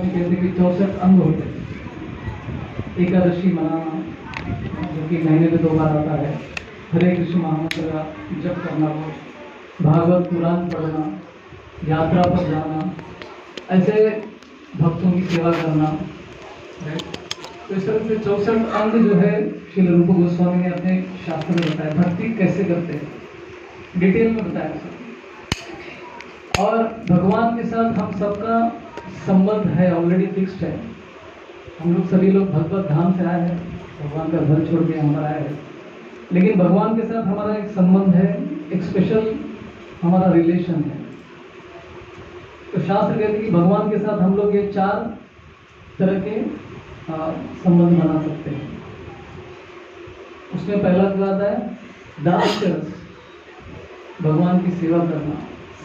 गोस्वामी कहते हैं कि 64 अंग होते हैं। एकादशी मनाना, जो कि महीने में 2 बार आता है, हरे कृष्ण महामंत्र का जप करना, वो भागवत पुराण पढ़ना, यात्रा पर जाना, ऐसे भक्तों की सेवा करना। तो इस तरह से 64 अंग जो है श्रील रूप गोस्वामी ने अपने शास्त्र में बताया, भक्ति कैसे करते हैं, डिटेल में बताया सब। और भगवान के साथ हम सबका संबंध है, ऑलरेडी फिक्स्ड है। हम लोग सभी लोग भगवत धाम से आए हैं, भगवान का घर छोड़ के हमारा आए हैं, लेकिन भगवान के साथ हमारा एक संबंध है, एक स्पेशल हमारा रिलेशन है। तो शास्त्र कहते हैं कि भगवान के साथ हम लोग ये 4 तरह के संबंध बना सकते हैं। उसमें पहला क्या आता है, दास रस, भगवान की सेवा करना,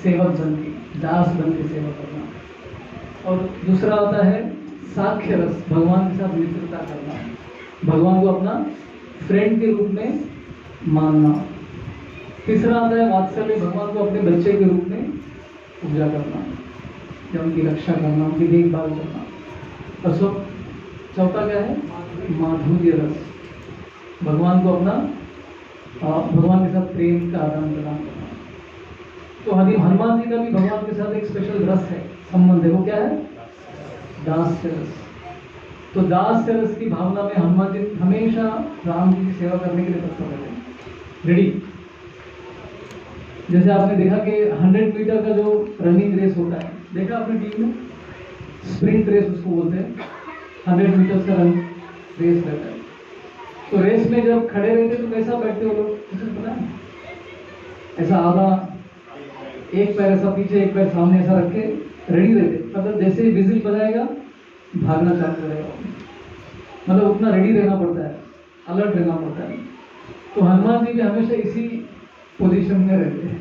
सेवक बन के, दास बन के सेवा करना। और दूसरा आता है साख्य रस, भगवान के साथ मित्रता करना, भगवान को अपना फ्रेंड के रूप में मानना। तीसरा आता है वात्सल्य, भगवान को अपने बच्चे के रूप में पूजा करना या उनकी रक्षा करना, उनकी देखभाल करना। और चौथा क्या है, माधुर्य रस, भगवान को अपना भगवान के साथ प्रेम का आदान प्रदान करना। तो हनुमान जी का भी भगवान के साथ एक स्पेशल रस है, संबंध है, वो क्या है, दास रस। तो दास रस की भावना में हनुमान जी हमेशा राम जी की सेवा करने के लिए तत्पर रहते हैं, रेडी। जैसे आपने देखा कि 100 मीटर का जो रनिंग रेस होता है, देखा आपने टीवी में, स्प्रिंट रेस उसको बोलते हैं, 100 मीटर का रन रेस रहता है। तो रेस में जब खड़े रहते तो कैसा बैठते हो लोग, कुछ पता है, ऐसा आधा, एक पैर ऐसा पीछे एक पैर सामने ऐसा रख के रेडी रहते, मतलब जैसे ही विजिल बजाएगा भागना चालू करेगा, मतलब उतना रेडी रहना पड़ता है, अलर्ट रहना पड़ता है। तो हनुमान जी भी हमेशा इसी पोजीशन में रहते हैं।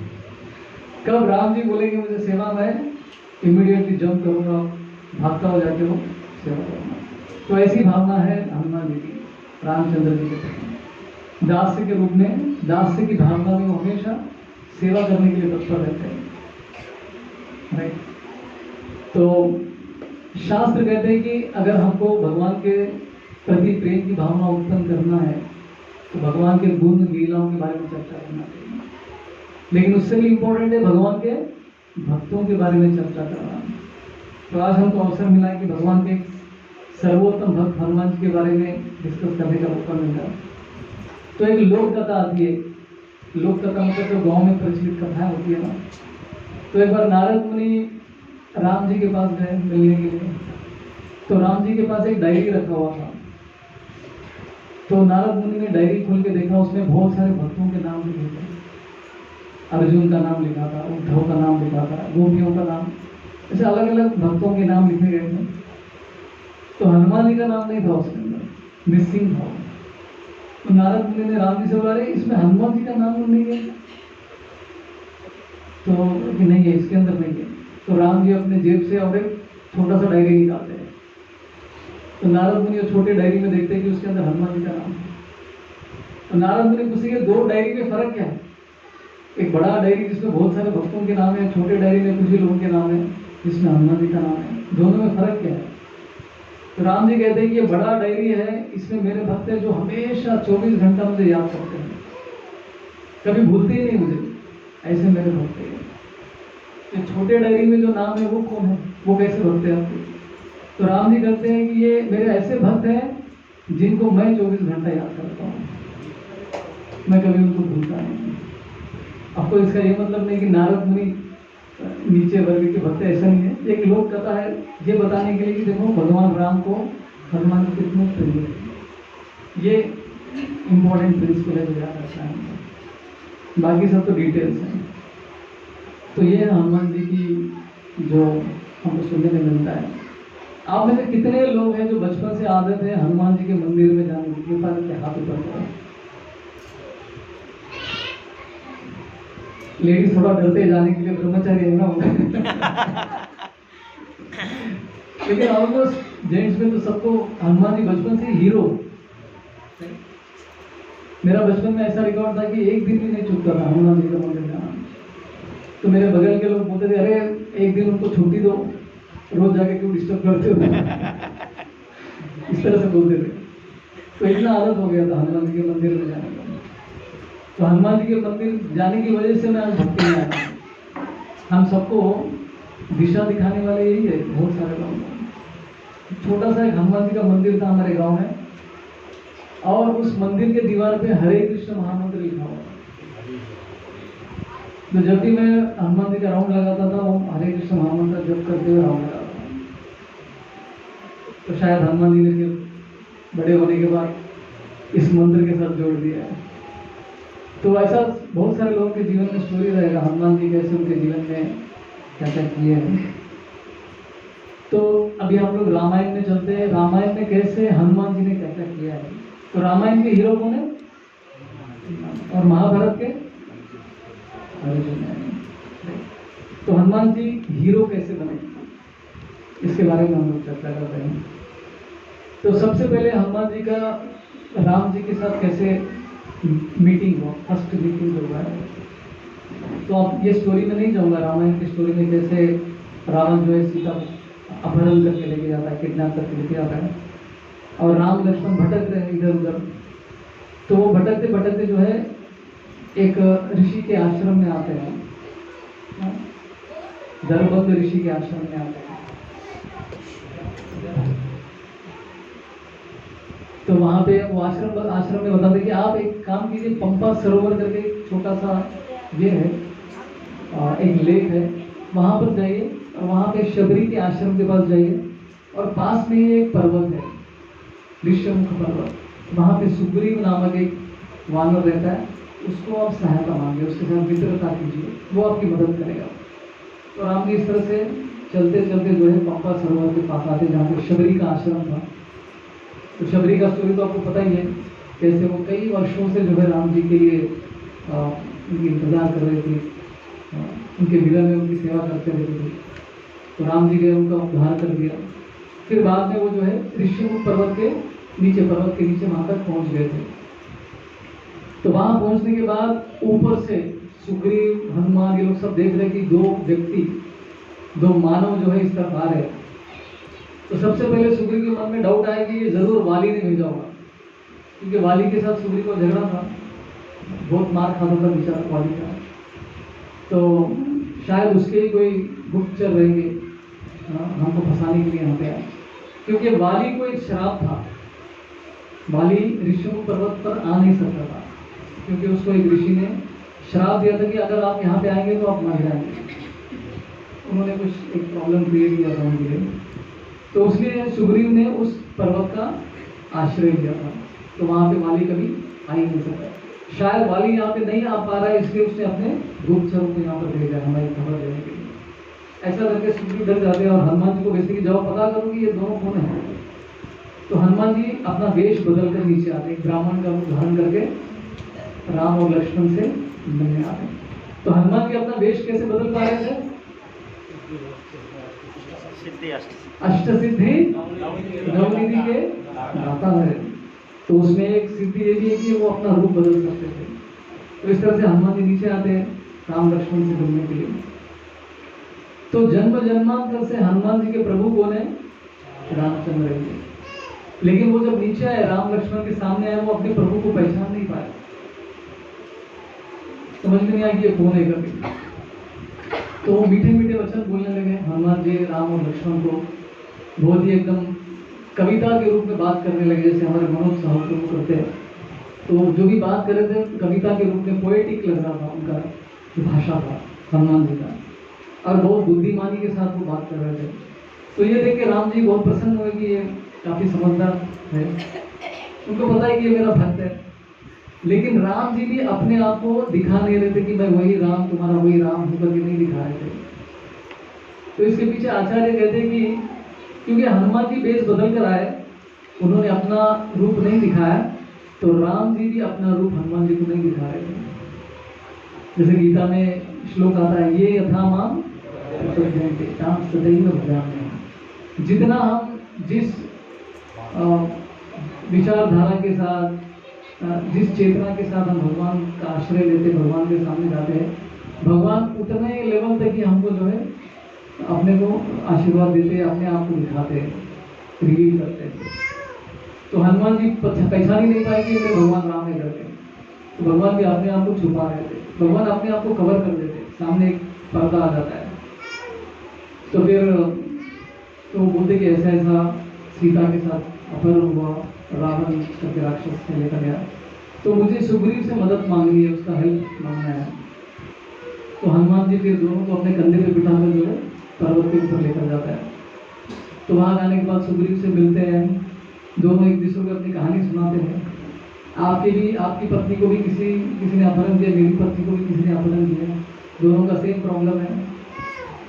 कब राम जी बोलेंगे मुझे सेवा में, इमीडिएटली जंप करूंगा, भागता हो जाके वो सेवा करूंगा। तो ऐसी भावना है हनुमान जी की रामचंद्र जी के प्रति, दास्य के रूप में, दास्य की भावना में वो हमेशा सेवा करने के लिए तत्पर रहते हैं, राइट। तो शास्त्र कहते हैं कि अगर हमको भगवान के प्रति प्रेम की भावना उत्पन्न करना है तो भगवान के गुण लीलाओं के बारे में चर्चा करना चाहिए, लेकिन उससे भी इम्पोर्टेंट है भगवान के भक्तों के बारे में चर्चा करना। तो आज हमको अवसर मिला है कि भगवान के सर्वोत्तम भक्त हनुमान जी के बारे में डिस्कस करने का मौका मिला। तो एक लोक कथा आती है, लोक कथा मतलब जो गाँव में प्रचलित कथाएं होती है ना। तो एक बार नारद मुनि राम जी के पास गए मिलने के लिए। तो राम जी के पास एक डायरी रखा हुआ था। तो नारद मुनि ने डायरी खोल के देखा, उसमें बहुत सारे भक्तों के नाम लिखे थे। अर्जुन का नाम लिखा था, उद्धव का नाम लिखा था, गोपियों का नाम, ऐसे अलग अलग भक्तों के नाम लिखे गए थे। तो हनुमान जी का नाम नहीं था उसके अंदर, मिसिंग था। तो नारद मुनि ने राम जी से बोला, अरे इसमें हनुमान जी का नाम नहीं है। तो कि नहीं है, इसके अंदर नहीं है। तो राम जी अपने जेब से और एक छोटा सा डायरी निकालते हैं। तो नारद मुनि उस छोटे डायरी में देखते हैं कि उसके अंदर हनुमान जी का नाम है। तो नारद मुनि पूछेंगे, 2 डायरी में फर्क क्या है? एक बड़ा डायरी जिसमें बहुत सारे भक्तों के नाम है, छोटे डायरी में कुछ ही लोगों के नाम है जिसमें हनुमान जी का नाम है, दोनों में फर्क क्या है? तो राम जी कहते हैं कि ये बड़ा डायरी है, इसमें मेरे भक्त हैं जो हमेशा 24 घंटा मुझे याद करते हैं, कभी भूलते ही नहीं मुझे, ऐसे मेरे भक्त हैं। ये छोटे डायरी में जो नाम है वो कौन है, वो कैसे भक्त है आपके? तो राम जी कहते हैं कि ये मेरे ऐसे भक्त हैं जिनको मैं 24 घंटा याद करता हूँ, मैं कभी उनको भूलता नहीं। आपको इसका ये मतलब नहीं कि नारद मुनि नीचे वर्ग के भक्त, ऐसा नहीं है। एक लोक कथा है ये बताने के लिए कि देखो भगवान राम को हनुमान जी कितने प्रिय है। ये इम्पोर्टेंट प्रिंसिपल है जो याद रखना है, बाकी सब तो डिटेल्स हैं। तो ये हनुमान जी की जो हमको सुनने में मिलता है। आप में से कितने लोग हैं जो बचपन से आदत है हनुमान जी के मंदिर में जाने की? कृपा करके हाथ ऊपर करें। लेडीज थोड़ा डरते जाने के लिए, ब्रह्मचारी है ना लेकिन ऑलमोस्ट जेंट्स में तो सबको हनुमान जी बचपन से हीरो। मेरा बचपन में ऐसा रिकॉर्ड था कि एक दिन भी नहीं छूटता था हनुमान जी का मंदिर जाना। तो मेरे बगल के लोग बोलते थे, अरे एक दिन उनको छुट्टी दो, रोज जाके क्यों डिस्टर्ब करते हो, इस तरह से बोलते थे। तो इतना आदत हो गया था हनुमान जी के मंदिर में जाने का। तो हनुमान जी के मंदिर जाने की वजह से मैं आज भक्ति में आया हूँ। हम सबको दिशा दिखाने वाले यही है, बहुत सारे लोग। छोटा सा एक हनुमान जी का मंदिर था हमारे गांव में, और उस मंदिर के दीवार पे हरे कृष्ण महामंत्र लिखा हुआ। तो जब भी मैं हनुमान जी का राउंड लगाता था, वो हरे कृष्ण महामंत्र जप करते हुए राउंड लगाता था। तो शायद हनुमान जी ने फिर बड़े होने के बाद इस मंत्र के साथ जोड़ दिया है। तो ऐसा बहुत सारे लोगों के जीवन में स्टोरी रहेगा, हनुमान जी कैसे उनके जीवन में क्या क्या किए हैं। तो अभी हम लोग रामायण में चलते हैं, रामायण में कैसे हनुमान जी ने क्या क्या किया है। तो रामायण के हीरो कौन है, और महाभारत के अर्जुन है। तो हनुमान जी हीरो कैसे बने, इसके बारे में हम लोग चर्चा कर रहे हैं। तो सबसे पहले हनुमान जी का राम जी के साथ कैसे मीटिंग हुआ, फर्स्ट मीटिंग जो हुआ है। तो अब ये स्टोरी में नहीं जाऊंगा, रामायण की स्टोरी में कैसे रावण जो है सीता अपहरण करके लेके जाता है, किडनैप करके लेके आता है, और राम लक्ष्मण भटक रहे हैं इधर उधर। तो वो भटकते भटकते जो है एक ऋषि के आश्रम में आते हैं, दरबंद ऋषि के आश्रम में आते हैं। तो वहां पे वो आश्रम में बताते कि आप एक काम कीजिए, पंपा सरोवर करके एक छोटा सा ये है, एक लेक है, वहां पर जाइए और वहां पे शबरी के आश्रम के पास जाइए, और पास में ही एक पर्वत है, ऋष्यमुख पर्वत। वहां पे सुग्रीव नामक एक वानर रहता है, उसको आप सहायता मांगिए, उसके साथ मित्रता कीजिए, वो आपकी मदद करेगा। तो राम जी इस तरह से चलते चलते जो है पंपा सरोवर के पास आते, जहाँ पे शबरी का आश्रम था। तो शबरी का स्टोरी तो आपको पता ही है, कैसे वो कई वर्षों से जो है राम जी के लिए उनकी इंतजार कर रहे थे, उनके विरह में उनकी सेवा करते रहते थे। तो राम जी ने उनका उद्धार कर दिया। फिर बाद में वो जो है ऋषिमुख पर्वत के नीचे वहां तक पहुंच गए थे। तो वहां पहुंचने के बाद ऊपर से सुग्रीव, हनुमान, ये लोग सब देख रहे कि दो व्यक्ति, दो मानव जो है इस तरफ आ रहे हैं। तो सबसे पहले सुग्रीव के मन में डाउट आया कि ये जरूर वाली ने भेजा होगा, क्योंकि वाली के साथ सुग्रीव को झगड़ा था, बहुत मार खाता था बेचारा वाली का। तो शायद उसके ही कोई गुप्तचर रहेंगे, हमको फंसाने के लिए यहाँ पे आए। क्योंकि वाली को एक श्राप था, वाली ऋषिमुख पर्वत पर आ नहीं सकता था, क्योंकि उसको एक ऋषि ने श्राप दिया था कि अगर आप यहाँ पे आएंगे तो आप मर जाएंगे। उन्होंने कुछ एक प्रॉब्लम क्रिएट किया था उनके लिए। तो उसलिए सुग्रीव ने उस पर्वत का आश्रय लिया था। तो वहां पे वाली कभी आ ही नहीं सकता। शायद वाली यहाँ पे नहीं आ पा रहा है, इसलिए उसने अपने गुप्तचरों को यहाँ पर भेजा हमारी खबर देने के लिए। ऐसा करके सुग्रीव डर जाते हैं और हनुमान जी को बेसिकली कि जाओ पता करो कि ये दोनों कौन है। तो हनुमान जी अपना वेश बदल कर नीचे आते, ब्राह्मण का रूप धारण करके राम और लक्ष्मण से मिलने आते। तो हनुमान जी अपना वेश कैसे बदल पा रहे थे, अष्ट सिद्धि नवनिधि के दाता है। तो उसमें एक सिद्धि ये भी है कि वो अपना रूप बदल सकते थे। तो इस तरह से हनुमान जी नीचे आते हैं राम लक्ष्मण से मिलने के लिए। तो जन्म जन्मांतर से हनुमान जी के प्रभु कौन है, रामचंद्र जी। लेकिन वो जब नीचे आए, राम लक्ष्मण के सामने आए, वो अपने प्रभु को पहचान नहीं पाए, समझ में नहीं आया कि ये कौन है करके। तो वो मीठे मीठे वचन बोलने लगे हनुमान जी राम और लक्ष्मण को, बहुत ही एकदम कविता के रूप में बात करने लगे, जैसे हमारे मनोज साहब को करते हैं। तो जो भी बात कर रहे थे कविता के रूप में, पोएटिक लग रहा था उनका जो भाषा था हनुमान जी का, और बहुत बुद्धिमानी के साथ वो बात कर रहे थे। तो ये देख के राम जी बहुत प्रसन्न हुए कि ये काफी समझदार है, उनको पता है कि ये मेरा भक्त है। लेकिन राम जी भी अपने आप को दिखा नहीं रहे थे कि मैं वही राम, तुम्हारा वही राम हूं करके नहीं दिखा रहे थे। तो इसके पीछे आचार्य कहते हैं कि क्योंकि हनुमान जी वेश बदल कर आए, उन्होंने अपना रूप नहीं दिखाया, तो राम जी भी अपना रूप हनुमान जी को नहीं दिखा रहे थे। जैसे गीता में श्लोक आता है, ये यथा माम सदैव भजाम्यहम्। जितना हम जिस विचारधारा के साथ, जिस चेतना के साथ हम भगवान का आश्रय लेते, भगवान के सामने जाते हैं, भगवान उतने लेवल तक ही हमको जो है अपने को आशीर्वाद देते हैं, अपने आप को दिखाते हैं, रिवील करते हैं। तो हनुमान जी पहचान ही नहीं पाए कि ये भगवान राम है करके। तो भगवान भी अपने आप को छुपा रहे थे, भगवान अपने आप को कवर कर देते, सामने एक पर्दा आ जाता है। तो फिर तो बोलते कि ऐसा ऐसा सीता के साथ अपहरण हुआ, रावण करके राक्षस से लेकर गया, तो मुझे सुग्रीव से मदद मांगनी है, उसका हेल्प मांगना है। तो हनुमान जी फिर दोनों को अपने कंधे पे बिठाकर जो है पर्वत के ऊपर लेकर जाता है। तो वहाँ आने के बाद सुग्रीव से मिलते हैं, दोनों एक दूसरे को अपनी कहानी सुनाते हैं। आपकी पत्नी को भी किसी ने अपहरण किया, मेरी पत्नी को भी किसी ने अपहरण किया, दोनों का सेम प्रॉब्लम है,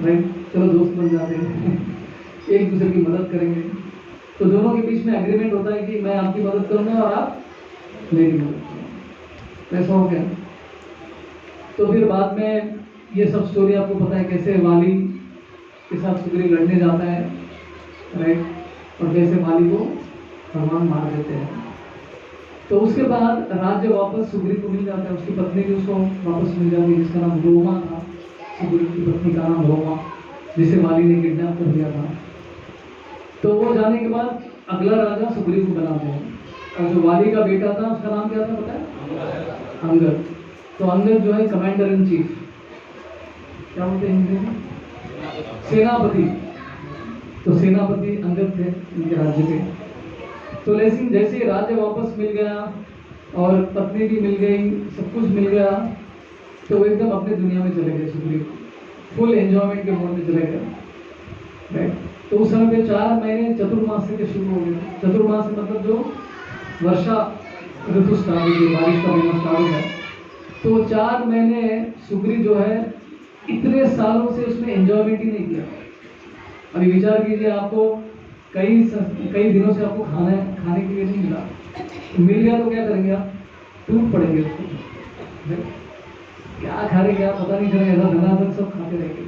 राइट? चलो दोस्त बन जाते हैं एक दूसरे की मदद करेंगे। तो दोनों के बीच में एग्रीमेंट होता है कि मैं आपकी मदद करूंगा और आप मेरी मदद करूंगा। ऐसा हो गया। तो फिर बाद में ये सब स्टोरी आपको पता है, कैसे वाली के साथ सुग्रीव लड़ने जाता है, राइट? और कैसे वाली को भगवान मार देते हैं। तो उसके बाद राज्य वापस सुग्रीव को मिल जाता है, उसकी पत्नी भी उसको वापस मिल जाती है, जिसका नाम रोमा था। सुग्रीव की पत्नी का नाम रोमा, जिसे वाली ने किडनैप कर दिया था। तो वो जाने के बाद अगला राजा सुग्रीव को बनाते हैं, और जो वाली का बेटा था उसका नाम क्या था पता है? अंगद। तो अंगद जो है कमांडर इन चीफ, क्या बोलते हैं हिंदी में? सेनापति। तो सेनापति अंगद थे इनके राज्य के। तो लेकिन जैसे ही राज्य वापस मिल गया और पत्नी भी मिल गई, सब कुछ मिल गया, तो वो एकदम अपने दुनिया में चले गए सुग्रीव, फुल एंजॉयमेंट के मोड में चले गए, राइट? तो उस समय पे 4 महीने चतुर्मास से शुरू हो गए। चतुर्मास मतलब जो वर्षा ऋतु स्टार्ट हो गई, बारिश का महीना स्टार्ट हो गया। तो 4 महीने सुग्रीव जो है इतने सालों से उसने एंजॉयमेंट ही नहीं किया। अभी विचार कीजिए, आपको कई दिनों से आपको खाने के लिए नहीं मिला, मिल गया तो क्या करेंगे आप? टूट पड़ेंगे उसको, क्या खा रहे क्या पता नहीं चलेगा, ऐसा धनाधन सब खाते रहेंगे।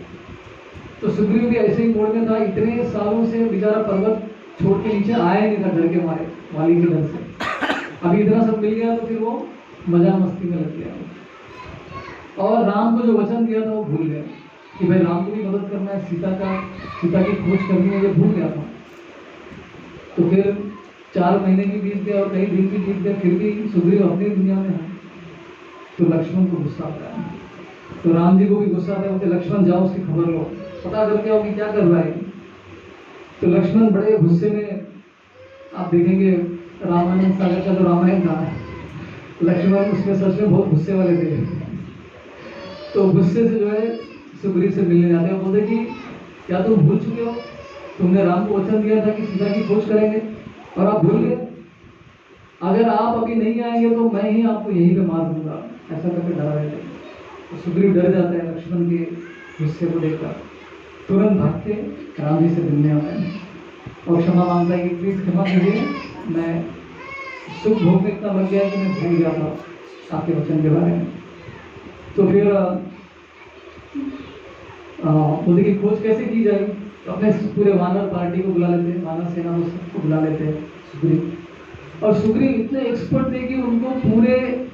तो सुग्रीव भी ऐसे ही मोड में था, इतने सालों से बेचारा पर्वत छोड़ के नीचे आया नहीं था डर के मारे, वाली के डर से। अभी इतना सब मिल गया तो फिर वो मजा मस्ती में लग गया। और राम को जो वचन दिया था वो भूल गया कि भाई राम को भी मदद करना है, सीता की खोज करनी है, ये भूल गया था। तो फिर 4 महीने भी बीत गए और कई दिन भी बीत गए, फिर भी सुग्रीव अपनी दुनिया में है। तो लक्ष्मण को गुस्सा आता है, तो राम जी को भी गुस्सा आता है, बोलते लक्ष्मण जाओ उसकी खबर लो, पता करके आओ कि क्या कर रहा है। तो लक्ष्मण बड़े गुस्से में, आप देखेंगे रामायण सागर का जो रामायण था, लक्ष्मण उसमें सच में बहुत गुस्से वाले थे। तो गुस्से से जो है सुग्रीव से मिलने जाते हैं, बोलते कि क्या तुम भूल चुके हो, तुमने राम को वचन दिया था कि सीता की खोज करेंगे और आप भूल गए। अगर आप अभी नहीं आएंगे तो मैं ही आपको यहीं पे मार दूंगा, ऐसा करके डरा रहे थे। तो सुग्रीव डर जाता है लक्ष्मण के गुस्से को देखकर, तुरंत भाग के राम जी से मिलने आता है और क्षमा मांगता है कि प्लीज क्षमा कीजिए, मैं सुख भोग इतना लग गया कि मैं भूल गया था आपके वचन के बारे में। तो फिर बोलते कि खोज कैसे की जाए, तो अपने पूरे वानर पार्टी को बुला लेते हैं, वानर सेना को बुला लेते हैं सुग्रीव। और सुग्रीव इतने एक्सपर्ट थे कि उनको पूरे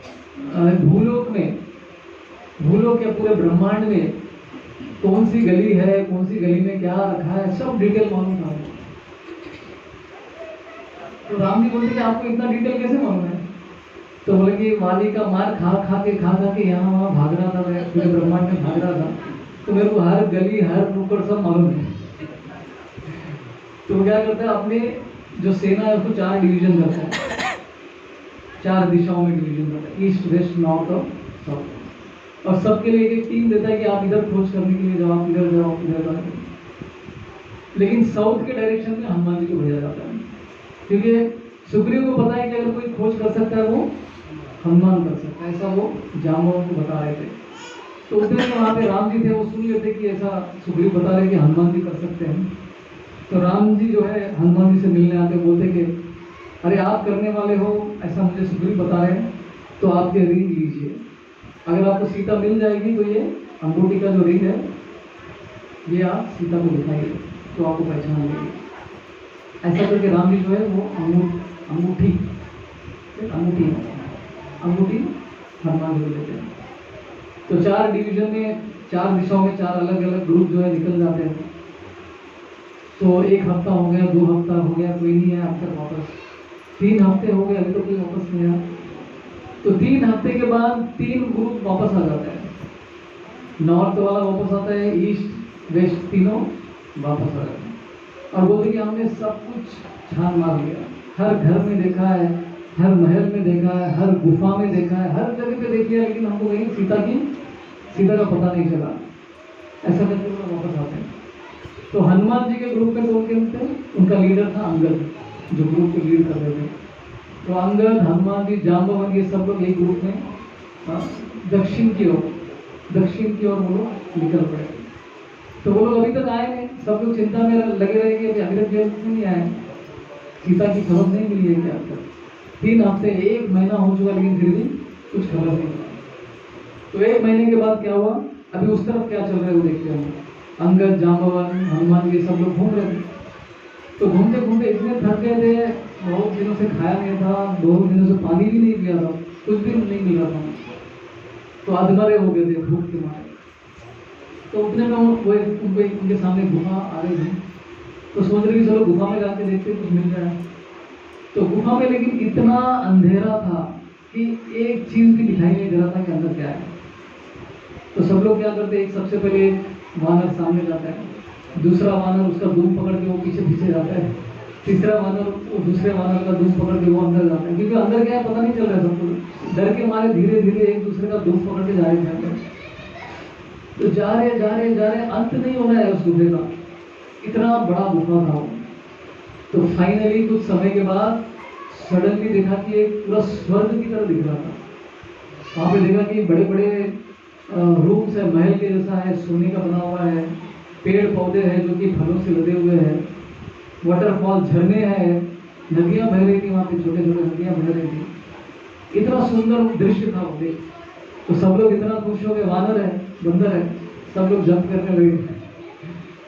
भूलोक के पूरे ब्रह्मांड में कौन सी गली है, कौन सी गली में क्या रखा है, सब डिटेल मालूम था। तो राम जी बोलते कि आपको इतना डिटेल कैसे मालूम है? तो बोले कि वाली का मार खा के यहाँ वहाँ भाग रहा था, मैं पूरे ब्रह्मांड में भाग रहा था, तो मेरे को हर गली हर नुक्कड़ सब मालूम है। तो क्या करता है, अपने जो सेना है उसको 4 डिवीजन करता है, 4 दिशाओं में डिवीजन करता है, ईस्ट वेस्ट नॉर्थ और साउथ। और सबके लिए एक टीम देता है कि आप इधर खोज करने के लिए जाओ, आप इधर जाओ, इधर जाओ। लेकिन साउथ के डायरेक्शन में हनुमान जी को भेजा जाता है, क्योंकि सुग्रीव को पता है कि अगर कोई खोज कर सकता है वो हनुमान कर सकता है, ऐसा वो जामवंत को बता रहे थे। तो उस दिन वहाँ पे राम जी थे, वो सुन लेते कि ऐसा सुग्रीव बता रहे कि हनुमान जी कर सकते हैं। तो राम जी जो है हनुमान जी से मिलने आते, बोलते कि अरे आप करने वाले हो, ऐसा मुझे सुग्रीव बता रहे हैं, तो आप ये रिंग लीजिए, अगर आपको सीता मिल जाएगी तो ये अंगूठी का जो रिंग है ये आप सीता को दिखाइए तो आपको पहचान लेगी। ऐसा करके राम जी जो है वो अंगूठी हनुमान जी को देते हैं। तो 4 डिवीजन में, 4 दिशाओं में 4 अलग अलग ग्रुप जो है निकल जाते हैं तो 1 हफ्ता हो गया, 2 हफ्ता हो गया, कोई नहीं है, अब तक वापस 3 हफ्ते हो गए, अभी तो कोई वापस नहीं आया। तो 3 हफ्ते के बाद 3 ग्रुप वापस आ जाता है। नॉर्थ वाला वापस आता है, ईस्ट वेस्ट तीनों वापस आ जाते हैं और बोलते कि हमने सब कुछ छान मार लिया, हर घर में देखा है, हर महल में देखा है, हर गुफा में देखा है, हर जगह पे देखी है, लेकिन हमको कहीं सीता का पता नहीं चला। ऐसा करके वो वापस आते हैं। तो हनुमान जी के ग्रुप में कौन कौन थे? उनका लीडर था अंगद, जो ग्रुप को लीड कर रहे थे। तो अंगद, हनुमान जी, जाम्बवन, ये सब लोग एक ग्रुप में दक्षिण की ओर वो लोग निकल पड़े। तो वो लोग अभी तक आए नहीं, सब लोग चिंता में लगे रहे कि अभी तक क्यों नहीं आए, सीता की खबर नहीं मिली है क्या अब तक। 3 हफ्ते, 1 महीना हो चुका, लेकिन फिर भी कुछ खबर नहीं मिला। तो 1 महीने के बाद क्या हुआ, अभी उस तरफ क्या चल रहा है वो देखते हैं। अंगद, जाम्बवन, हनुमान जी सब लोग घूम रहे थे। तो घूमते घूमते इतने थक गए थे, बहुत दिनों से खाया नहीं था, 2 दिनों से पानी भी नहीं पिया था, कुछ भी नहीं मिला था, तो अधमरे हो गए थे भूख के मारे। तो उतने में वो उनके सामने गुफा आ रही थी। तो सोच रहे कि चलो गुफा में जाके देखते कुछ मिल जाए। तो गुफा में लेकिन इतना अंधेरा था कि एक चीज भी दिखाई नहीं दे रहा था कि अंदर क्या है। तो सब लोग क्या करते, एक सबसे पहले वानर सामने जाता है, दूसरा वानर उसका धूप पकड़ के वो पीछे पीछे जाता है, तीसरा वानर दूसरे वानर का धूप पकड़ के वो अंदर जाता है, क्योंकि अंदर क्या है पता नहीं चल रहा है सबको, डर के मारे धीरे धीरे एक दूसरे का धूप पकड़ के जा रहे थे। तो जा रहे अंत नहीं हो रहा है उस गुफे का, इतना बड़ा गुफा था वो। तो फाइनली कुछ समय के बाद सडनली देखा कि एक पूरा स्वर्ग की तरह दिख रहा था। वहां पे देखा कि बड़े बड़े रूम्स है, महल के जैसा है, सोने का बना हुआ है, पेड़ पौधे हैं जो कि फलों से लदे हुए हैं, वाटरफॉल, झरने हैं, नदियां बह रही थी, वहां पे छोटे छोटे नदियां बह रही थी। इतना सुंदर दृश्य था वो देख। तो सब लोग इतना खुश हो गए, वानर है, बंदर है, सब लोग जंप करने लगे,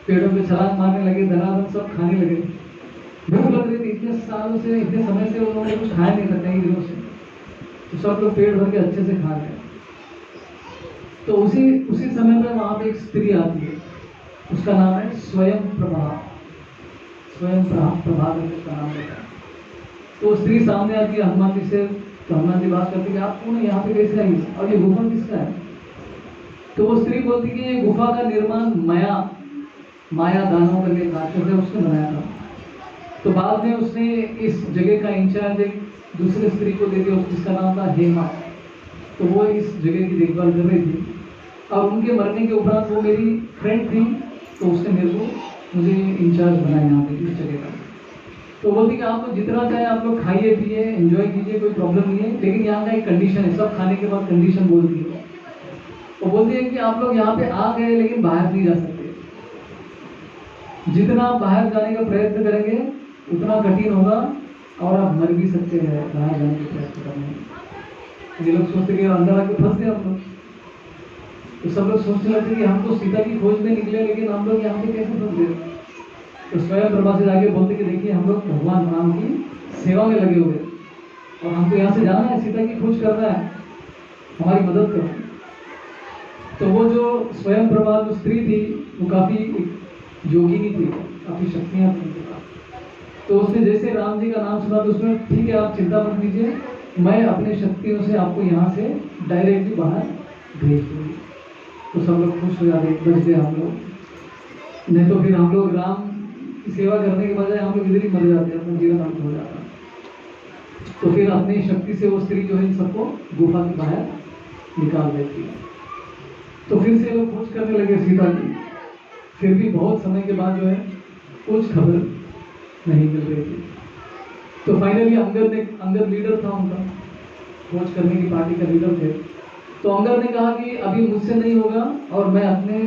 पेड़ों पे छलांग मारने लगे, धनाधन सब खाने लगे। भूख लग रही थी, इतने सालों से, इतने समय से उन्होंने कुछ खाया नहीं था, कई दिनों से। तो सब लोग पेट भर के अच्छे से खा रहे। तो उसी समय पे वहां पे एक स्त्री आती है, उसका नाम है स्वयं प्रभा करके उसका नाम रहता है। तो स्त्री सामने आती है हनुमान जी से। तो हनुमान जी बात करते कि आप कौन है, यहाँ पे कैसे आई और ये गुफा किसका है? तो वो स्त्री बोलती कि ये गुफा का निर्माण माया दानव करके राक्षस है, उसने बनाया था। तो बाद में उसने इस जगह का इंचार्ज एक दूसरे स्त्री को दे दिया, जिसका नाम था हेमा। तो वो इस जगह की देखभाल कर रही थी और उनके मरने के उपरांत वो मेरी फ्रेंड थी, तो उसने मुझे इंचार्ज बनाया यहाँ पे इस जगह का। तो बोलती कि आप लोग जितना चाहे आप लोग खाइए पिए एंजॉय कीजिए, कोई प्रॉब्लम नहीं है, लेकिन यहाँ का एक कंडीशन है। सब खाने के बाद कंडीशन बोलती है, वो बोलती है कि आप लोग यहाँ पे आ गए लेकिन बाहर नहीं जा सकते। जितना आप बाहर जाने का प्रयत्न करेंगे उतना कठिन होगा और आप मर भी सकते हैं बाहर जाने के प्रयत्न करने। ये लोग सोचते कि अंदर आके फंस गए हम लोग। तो सब लोग सोचने लगते कि हम तो सीता की खोज में निकले, लेकिन हम लोग यहाँ पे कैसे फंस गए। तो स्वयं प्रभा से जाके बोलते कि देखिए हम लोग भगवान राम की सेवा में लगे हुए और हमको यहाँ से जाना है, सीता की खोज करना है, हमारी मदद करो। तो वो जो स्वयं प्रभा जो स्त्री थी वो काफी योगिनी थी, काफी शक्तियां थी। तो उसने जैसे राम जी का नाम सुना तो उसने, ठीक है आप चिंता मत कीजिए, मैं अपने शक्तियों से आपको यहाँ से डायरेक्टली बाहर भेज दूंगी। तो सब लोग खुश हो जाते, बचते हम लोग, नहीं तो फिर हम लोग राम की सेवा करने के बजाय हम लोग इधर ही मर जाते, अपना जीवन अंत हो जाता। तो फिर अपनी शक्ति से वो स्त्री जो है इन सबको गुफा के बाहर निकाल देती है। तो फिर से लोग खोज करने लगे सीता की, फिर भी बहुत समय के बाद जो है कुछ खबर नहीं मिल रही थी। तो फाइनली अंगद लीडर था उनका, खोज करने की पार्टी का लीडर थे। तो अंगद ने कहा कि अभी मुझसे नहीं होगा और मैं अपने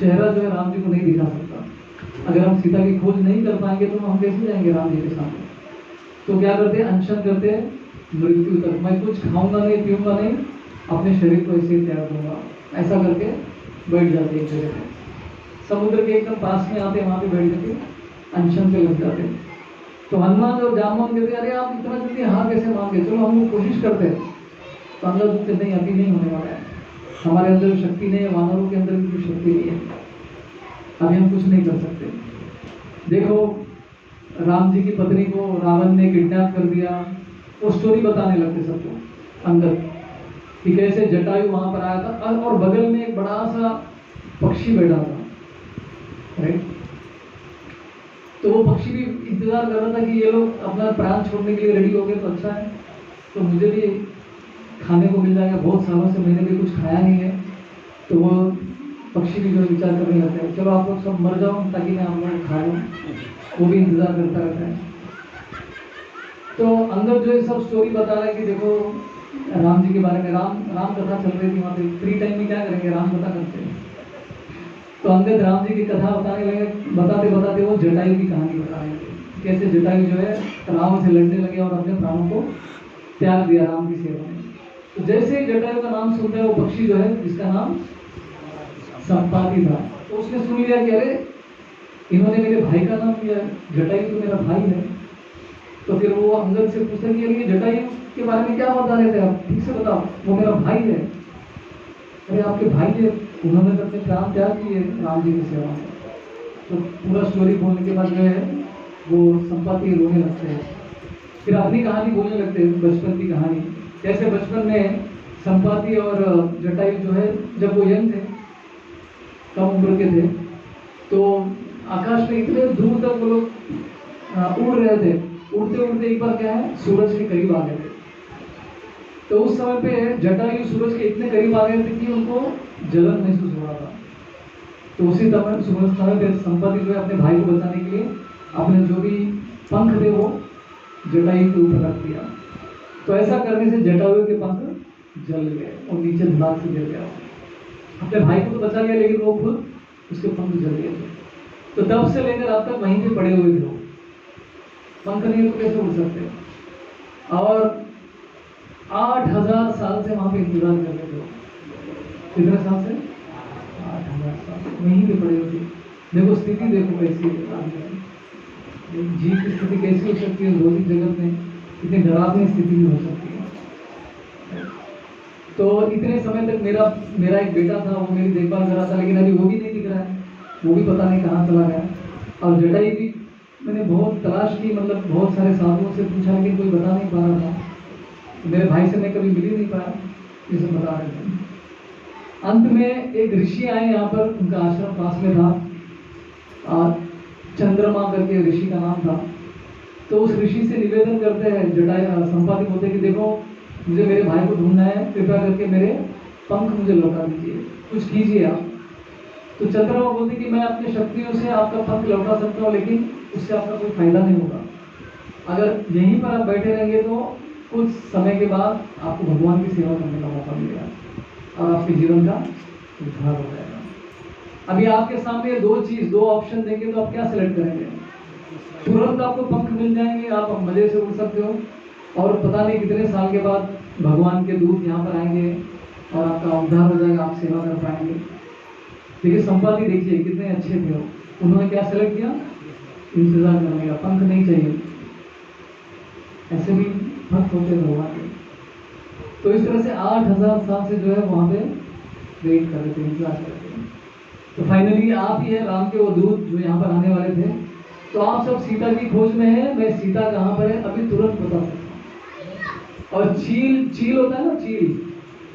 चेहरा जो है राम जी को नहीं दिखा सकता। अगर हम सीता की खोज नहीं कर पाएंगे तो हम कैसे जाएंगे राम जी के सामने। तो क्या करते, अनशन करते मृत्यु तक, मैं कुछ खाऊंगा नहीं पीऊंगा नहीं, अपने शरीर को ऐसे ही त्याग दूंगा। ऐसा करके बैठ जाते एक जगह पे, समुद्र के एकदम पास में आते, वहां पे बैठ करके अनशन पे लग जाते। तो हनुमान और जामवन कहते, अरे आप इतना जल्दी हार कैसे मान गए, चलो हम लोग कोशिश करते हैं। तो अंदर नहीं, अभी नहीं होने वाला है, हमारे अंदर शक्ति नहीं है, वानरों के अंदर भी कोई शक्ति नहीं है, अभी हम कुछ नहीं कर सकते। देखो राम जी की पत्नी को रावण ने किडनैप कर दिया, वो स्टोरी बताने लगते सबको अंदर कि कैसे जटायु वहां पर आया था और बगल में एक बड़ा सा पक्षी बैठा था, राइट। तो वो पक्षी भी इंतजार कर रहा था कि ये लोग अपना प्राण छोड़ने के लिए रेडी हो गए तो अच्छा है, तो मुझे भी खाने को मिल जाएगा, बहुत सालों से मैंने भी कुछ खाया नहीं है। तो वो पक्षी भी जो विचार करने लगता है, चलो आप लोग सब मर जाओ ताकि मैं आप लोग खा लूँ, वो भी इंतजार करता रहता है। तो अंदर जो है सब स्टोरी बता रहा है कि देखो राम जी के बारे में, राम कथा चल रही थी वहाँ पे, फ्री टाइम में क्या करेंगे, राम कथा करते हैं। तो अंगद राम जी की कथा बताने लगे, बताते बताते वो जटायु की कहानी बता रहे थे, कैसे जटायु जो है रावण से लड़ने लगे और अपने प्राणों को त्याग दिया राम की सेवा में। तो जैसे ही जटायु का नाम सुनता है वो पक्षी जो है जिसका नाम संपाति था, तो उसने सुन लिया कि अरे इन्होंने मेरे भाई का नाम लिया, जटायु तो मेरा भाई है। तो फिर वो अंगद से पूछते कि ये जटायु के बारे में क्या बता रहे थे आप, ठीक से बताओ, वो मेरा भाई है। अरे आपके भाई है, उन्होंने तो अपने प्राण त्याग किए राम जी की सेवा में। तो पूरा स्टोरी बोलने के बाद जो है वो संपाति रोने लगते हैं, फिर अपनी कहानी बोलने लगते हैं, बचपन की कहानी, कैसे बचपन में संपाति और जटायु जो है जब वो यंग थे, कम उम्र के थे, तो आकाश में इतने दूर तक वो लोग उड़ रहे थे, उड़ते उड़ते एक बार क्या है सूरज के करीब आ गए थे। तो उस समय पे जटायु सूरज के इतने करीब आ गए थे कि उनको जलन महसूस हो रहा था। तो उसी समय पे संपाति जो है अपने भाई को बचाने के लिए अपने जो भी पंख थे वो जटायु के ऊपर रख दिया। तो ऐसा करने से जटायु के पंख जल गए और नीचे धड़ाक से गिर गया। अपने भाई को तो बचा लिया लेकिन वो खुद उसके पंख जल गए थे। तो तब से लेकर अब तक वहीं पे पड़े हुए थे, पंख नहीं तो कैसे उड़ सकते। और 8000 साल से वहां पे इंतजार कर रहे थे, कितने साल से, 8000 साल वहीं पे पड़े हुए थे। देखो स्थिति देखो कैसी है, जीव की स्थिति कैसी हो सकती है, भौतिक जगत में इतनी डरावनी स्थिति भी हो सकती है। तो इतने समय तक मेरा एक बेटा था, वो मेरी देखभाल कर रहा था, लेकिन अभी वो भी नहीं दिख रहा है, वो भी पता नहीं कहाँ चला गया। और जटायु भी मैंने बहुत तलाश की, मतलब बहुत सारे साधुओं से पूछा लेकिन कोई बता नहीं पा रहा था। मेरे भाई से मैं कभी मिल ही नहीं पाया, ये सब बता रहे थे। अंत में एक ऋषि आए यहाँ पर, उनका आश्रम पास में था, चंद्रमा करके ऋषि का नाम था। तो उस ऋषि से निवेदन करते हैं जटायु, संपाति बोलते कि देखो मुझे मेरे भाई को ढूंढना है, कृपया करके मेरे पंख मुझे लौटा दीजिए, कुछ कीजिए आप। तो चंद्रमा बोलते कि मैं अपनी शक्तियों से आपका पंख लौटा सकता हूँ, लेकिन उससे आपका कोई फायदा नहीं होगा। अगर यहीं पर आप बैठे रहेंगे तो कुछ समय के बाद आपको भगवान की सेवा करने का मौका मिलेगा और आपके जीवन का उद्धार हो जाएगा। अभी आपके सामने दो ऑप्शन देंगे तो आप क्या सिलेक्ट करेंगे? तुरंत आपको पंख मिल जाएंगे, आप मजे से उड़ सकते हो, और पता नहीं कितने साल के बाद भगवान के दूत यहाँ पर आएंगे और आपका उद्धार हो जाएगा, आप सेवा कर पाएंगे। देखिए संपाति देखिए कितने अच्छे थे, उन्होंने क्या सिलेक्ट किया? इंतजार करने का, पंख नहीं चाहिए। ऐसे भी भक्त होते भगवान के। तो इस तरह से 8000 साल से जो है वहां पे वेट कर रहे थे, इंतजार कर रहे थे। तो फाइनली आप ही है राम के वो दूत जो यहाँ पर आने वाले थे। तो आप सब सीता की खोज में है, मैं सीता कहाँ पर है अभी तुरंत बता सकता हूँ। और चील होता है ना,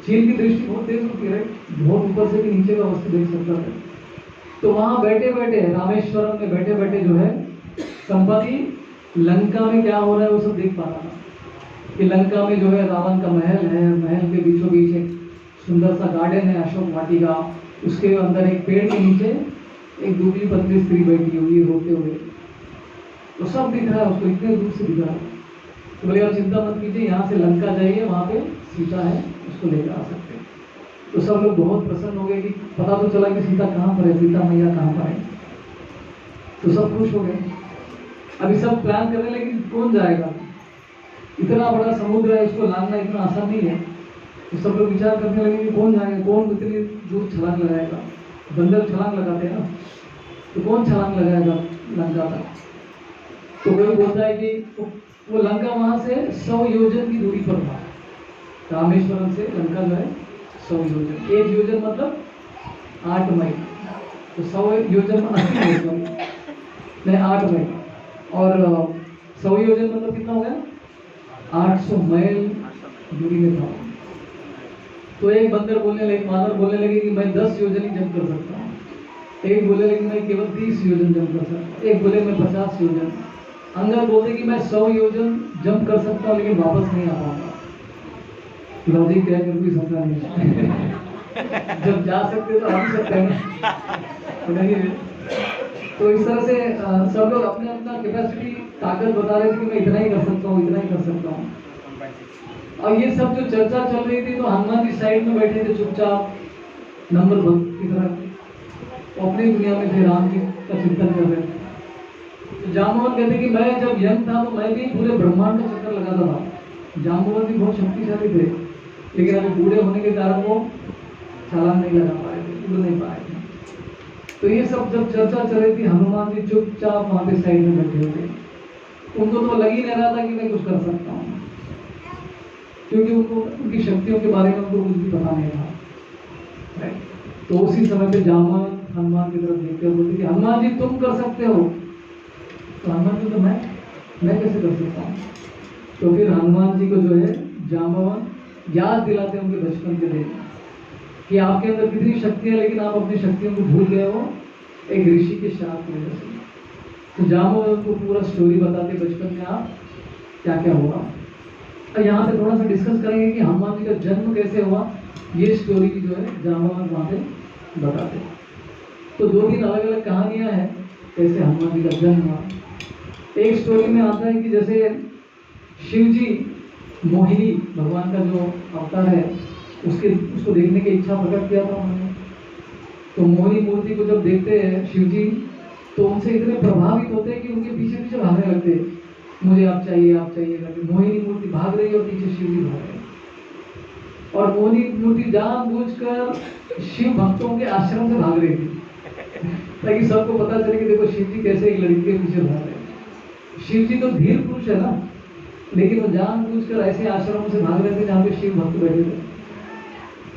चील की दृष्टि बहुत तेज होती है, बहुत ऊपर से भी नीचे का वस्तु देख सकता है। तो वहां बैठे बैठे रामेश्वरम में बैठे बैठे जो है संपाति लंका में क्या हो रहा है वो सब देख पा रहा था। कि लंका में जो है रावण का महल है, महल के बीचों बीच एक सुंदर सा गार्डन है, अशोक वाटिका, उसके अंदर एक पेड़ के नीचे एक दुबली पतली स्त्री बैठी हुई रोते हुए, तो सब दिख रहा है उसको, इतने दूर से दिख रहा है। तो बोले आप चिंता मत कीजिए, यहाँ से लंका जाइए, वहाँ पे सीता है, उसको लेकर आ सकते हैं। तो सब लोग बहुत प्रसन्न हो गए कि पता तो चला कि सीता कहाँ पर है, सीता मैया कहाँ पर है। तो सब खुश हो गए। अभी सब प्लान कर रहे हैं, लेकिन कौन जाएगा, इतना बड़ा समुद्र है, उसको लांघना इतना आसान नहीं है। तो सब लोग विचार करने लगे कि कौन जाएगा, कौन इतनी दूर छलांग लगाएगा। बंदर छलांग लगाते हैं ना, तो कौन छलांग लगाएगा लंका तक। तो कोई बोलता है कि वो लंका वहां से 100 योजन की दूरी पर था, रामेश्वरम से लंका जो है 100 योजन, 1 योजन मतलब 8 मील, तो 100 योजन 80 मील। नहीं 8 मील, और 100 योजन मतलब कितना हो गया, 800 मील दूरी में था। तो एक बंदर बोलने लगे, मानव बोलने लगे कि मैं 10 योजन ही जंप कर सकता हूँ, एक बोले लेकिन मैं केवल 30 योजन जंप कर सकता हूँ, एक बोले मैं 50 योजन, अंदर बोलते कि मैं 100 योजन जंप कर सकता हूँ लेकिन वापस नहीं आ पाऊंगा। लॉजिक क्या है कोई समझा नहीं। जब जा सकते तो आ भी सकते हैं तो नहीं है। तो इस तरह से सब लोग अपने अपना कैपेसिटी ताकत बता रहे थे कि मैं इतना ही कर सकता हूँ, इतना ही कर सकता हूँ। और ये सब जो चर्चा चल रही थी तो हनुमान जी साइड में बैठे थे चुपचाप, नंबर भक्त की तरह, तो अपनी दुनिया में थे, राम जी का चिंतन कर रहे थे। तो जामवंत कहते कि मैं जब यंग था तो मैं भी पूरे ब्रह्मांड में चक्कर लगाता था। जामवंत भी बहुत शक्तिशाली थे, लेकिन अभी बूढ़े होने के कारण वो छलांग नहीं लगा पाए थे, उड़ नहीं पाए थे। तो ये सब जब चर्चा चल रही थी, हनुमान जी चुपचाप वहां पे साइड में बैठे हुए। उनको तो लग ही नहीं रहा था कि मैं कुछ कर सकता हूँ, क्योंकि उनको उनकी शक्तियों के बारे में उनको कुछ भी पता नहीं था। तो उसी समय पे जामवंत हनुमान की तरफ देखते हुए बोलते कि हनुमान जी तुम कर सकते हो। तो हनुमान जी तो मैं कैसे कर सकता हूँ। तो फिर हनुमान जी को जो है जामवंत याद दिलाते हैं उनके बचपन के दिन कि आपके अंदर कितनी शक्ति है, लेकिन आप अपनी शक्तियों को भूल गए हो एक ऋषि के शाप की वजह से। तो जामवंत को पूरा स्टोरी बताते बचपन में आप क्या क्या हुआ। और यहाँ पे थोड़ा सा डिस्कस करेंगे कि हनुमान जी का जन्म कैसे हुआ, ये स्टोरी की जो है जामवंत वहाँ पे बताते। तो 2-3 अलग अलग कहानियां हैं कैसे हनुमान जी का जन्म हुआ। एक स्टोरी में आता है कि जैसे शिव जी मोहिनी भगवान का जो अवतार है उसको देखने की इच्छा प्रकट किया था उन्होंने। तो मोहिनी मूर्ति को जब देखते हैं शिव जी तो उनसे इतने प्रभावित होते हैं कि उनके पीछे पीछे भागने लगते हैं, मुझे आप चाहिए करके। मोहिनी मूर्ति भाग रही है और पीछे शिव जी भाग रहे हैं। और मोहिनी मूर्ति जानबूझकर शिव भक्तों के आश्रम से भाग रही थी ताकि सबको पता चले कि देखो शिव जी कैसे एक लड़की के पीछे भाग रहे हैं। शिव जी तो धीर पुरुष है ना, लेकिन वो जानबूझकर ऐसे आश्रमों से भाग रहे थे जहाँ पे शिव भक्त बैठे थे।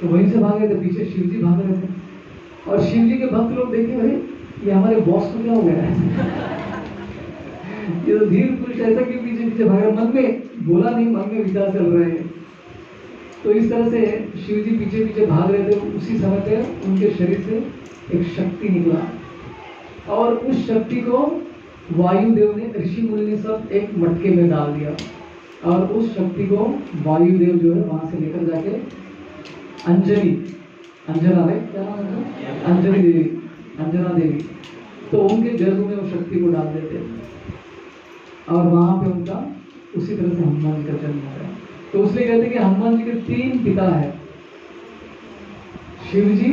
तो वहीं से भाग रहे थे, पीछे शिव जी भाग रहे थे। और शिव जी के भक्त लोग देखे भाई ये हमारे बॉस को क्या हो गया है ये तो धीर पुरुष ऐसा क्यों पीछे पीछे भाग रहे। मन में बोला नहीं, मन में विचार चल रहे हैं। तो इस तरह से शिव जी पीछे पीछे भाग रहे थे। उसी समय पे उनके शरीर से एक शक्ति निकला और उस शक्ति को वायुदेव ने, ऋषि मुनि ने सब एक मटके में डाल दिया। और उस शक्ति को वायुदेव जो है वहां से लेकर जाके अंजना में क्या नाम है, अंजना देवी, तो उनके गर्भ में वो शक्ति को डाल देते और वहां पे उनका उसी तरह से हनुमान जी का जन्म हो गया। तो उसलिए कहते हैं कि हनुमान जी के 3 पिता है, शिव जी,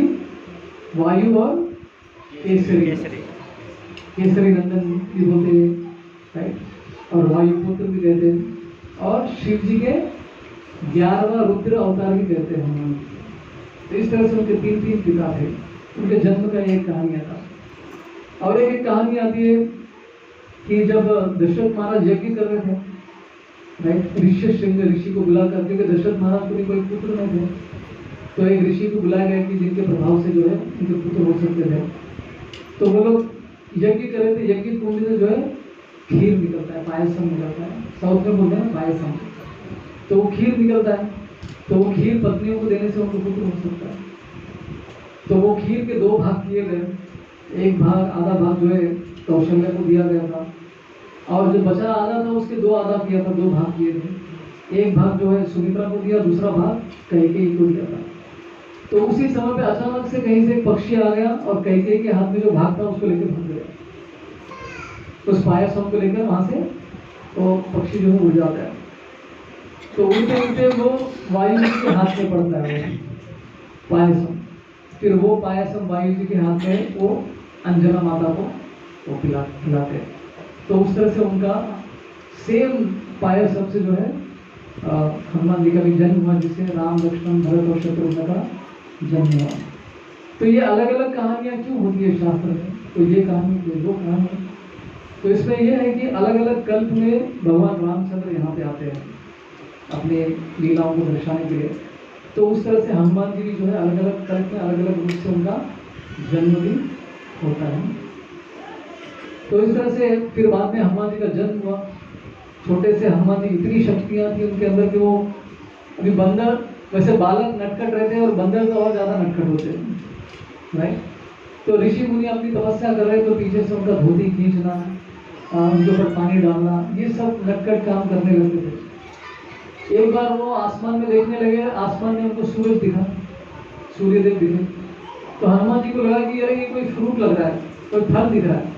वायु और केसरी नंदन भी बोलते हैं, राइट, और वायु पुत्र भी कहते हैं। और शिव जी के 11वां रुद्र अवतार भी कहते हैं हनुमान। तो इस तरह से उनके 3 पिता थे। उनके जन्म का एक कहानी आता। और एक कहानी आती है कि जब दशरथ महाराज यज्ञ कर रहे थे, राइट, ऋष्यशृंग ऋषि को बुला कर, क्योंकि दशरथ महाराज को कोई पुत्र नहीं थे, तो एक ऋषि को बुलाया गया कि जिनके प्रभाव से जो है उनके पुत्र हो सकते थे। तो वो लोग यज्ञ कर रहे थे। यज्ञ कुंड से जो है खीर निकलता है, पायसम निकलता है, साउथ में बोलते हैं पायसम। तो वो खीर निकलता है, तो वो खीर पत्नियों को देने से उनको पुत्र हो सकता है। तो वो खीर के 2 भाग किए गए। एक भाग, आधा भाग जो है कौशल्या को दिया गया था, और जो बचा आधा था उसके 2 आधा किया था, 2 भाग किए थे। एक भाग जो है सुमित्रा को दिया, दूसरा भाग कैकेयी को दिया था। तो उसी समय पे अचानक से कहीं से एक पक्षी आ गया और कैकेयी के हाथ में जो भाग था उसको लेकर भाग गया। उस पायसम को लेकर वहां से वो पक्षी जो है उड़ जाता है। तो उड़ते उड़ते वो वायु जी के हाथ में पड़ता है वो पायसम। फिर वो पायसम वायु जी के हाथ में वो अंजना माता को वो खिलाते हैं। तो उस तरह से उनका सेम पायसम से जो है हनुमान जी का भी जन्म हुआ, जिससे राम, लक्ष्मण, भरत और शत्रुघ्न का जन्म हुआ। तो ये अलग अलग कहानियां क्यों होती है शास्त्र में, तो ये कहानी, कोई वो कहानी। तो इसमें यह है कि अलग अलग कल्प में भगवान रामचंद्र यहाँ पे आते हैं अपने लीलाओं को दर्शाने के लिए। तो उस तरह से हनुमान जी भी जो है अलग अलग कल्प में अलग अलग रूप से उनका जन्म भी होता है। तो इस तरह से फिर बाद में हनुमान जी का जन्म हुआ। छोटे से हनुमान जी इतनी शक्तियां थी उनके अंदर कि वो अभी बंदर वैसे बालक नटखट रहते हैं और बंदर तो और ज्यादा नटखट होते हैं, राइट। तो ऋषि मुनि अपनी तपस्या कर रहे तो पीछे से उनका धोती खींचना, उनके ऊपर पानी डालना, ये सब नटखट काम करने लगते थे। एक बार वो आसमान में देखने लगे, आसमान में उनको सूरज दिखा, सूर्यदेव दिखे। तो हनुमान जी को लगा कि यार ये कोई फ्रूट लग रहा है, कोई फल दिख रहा है।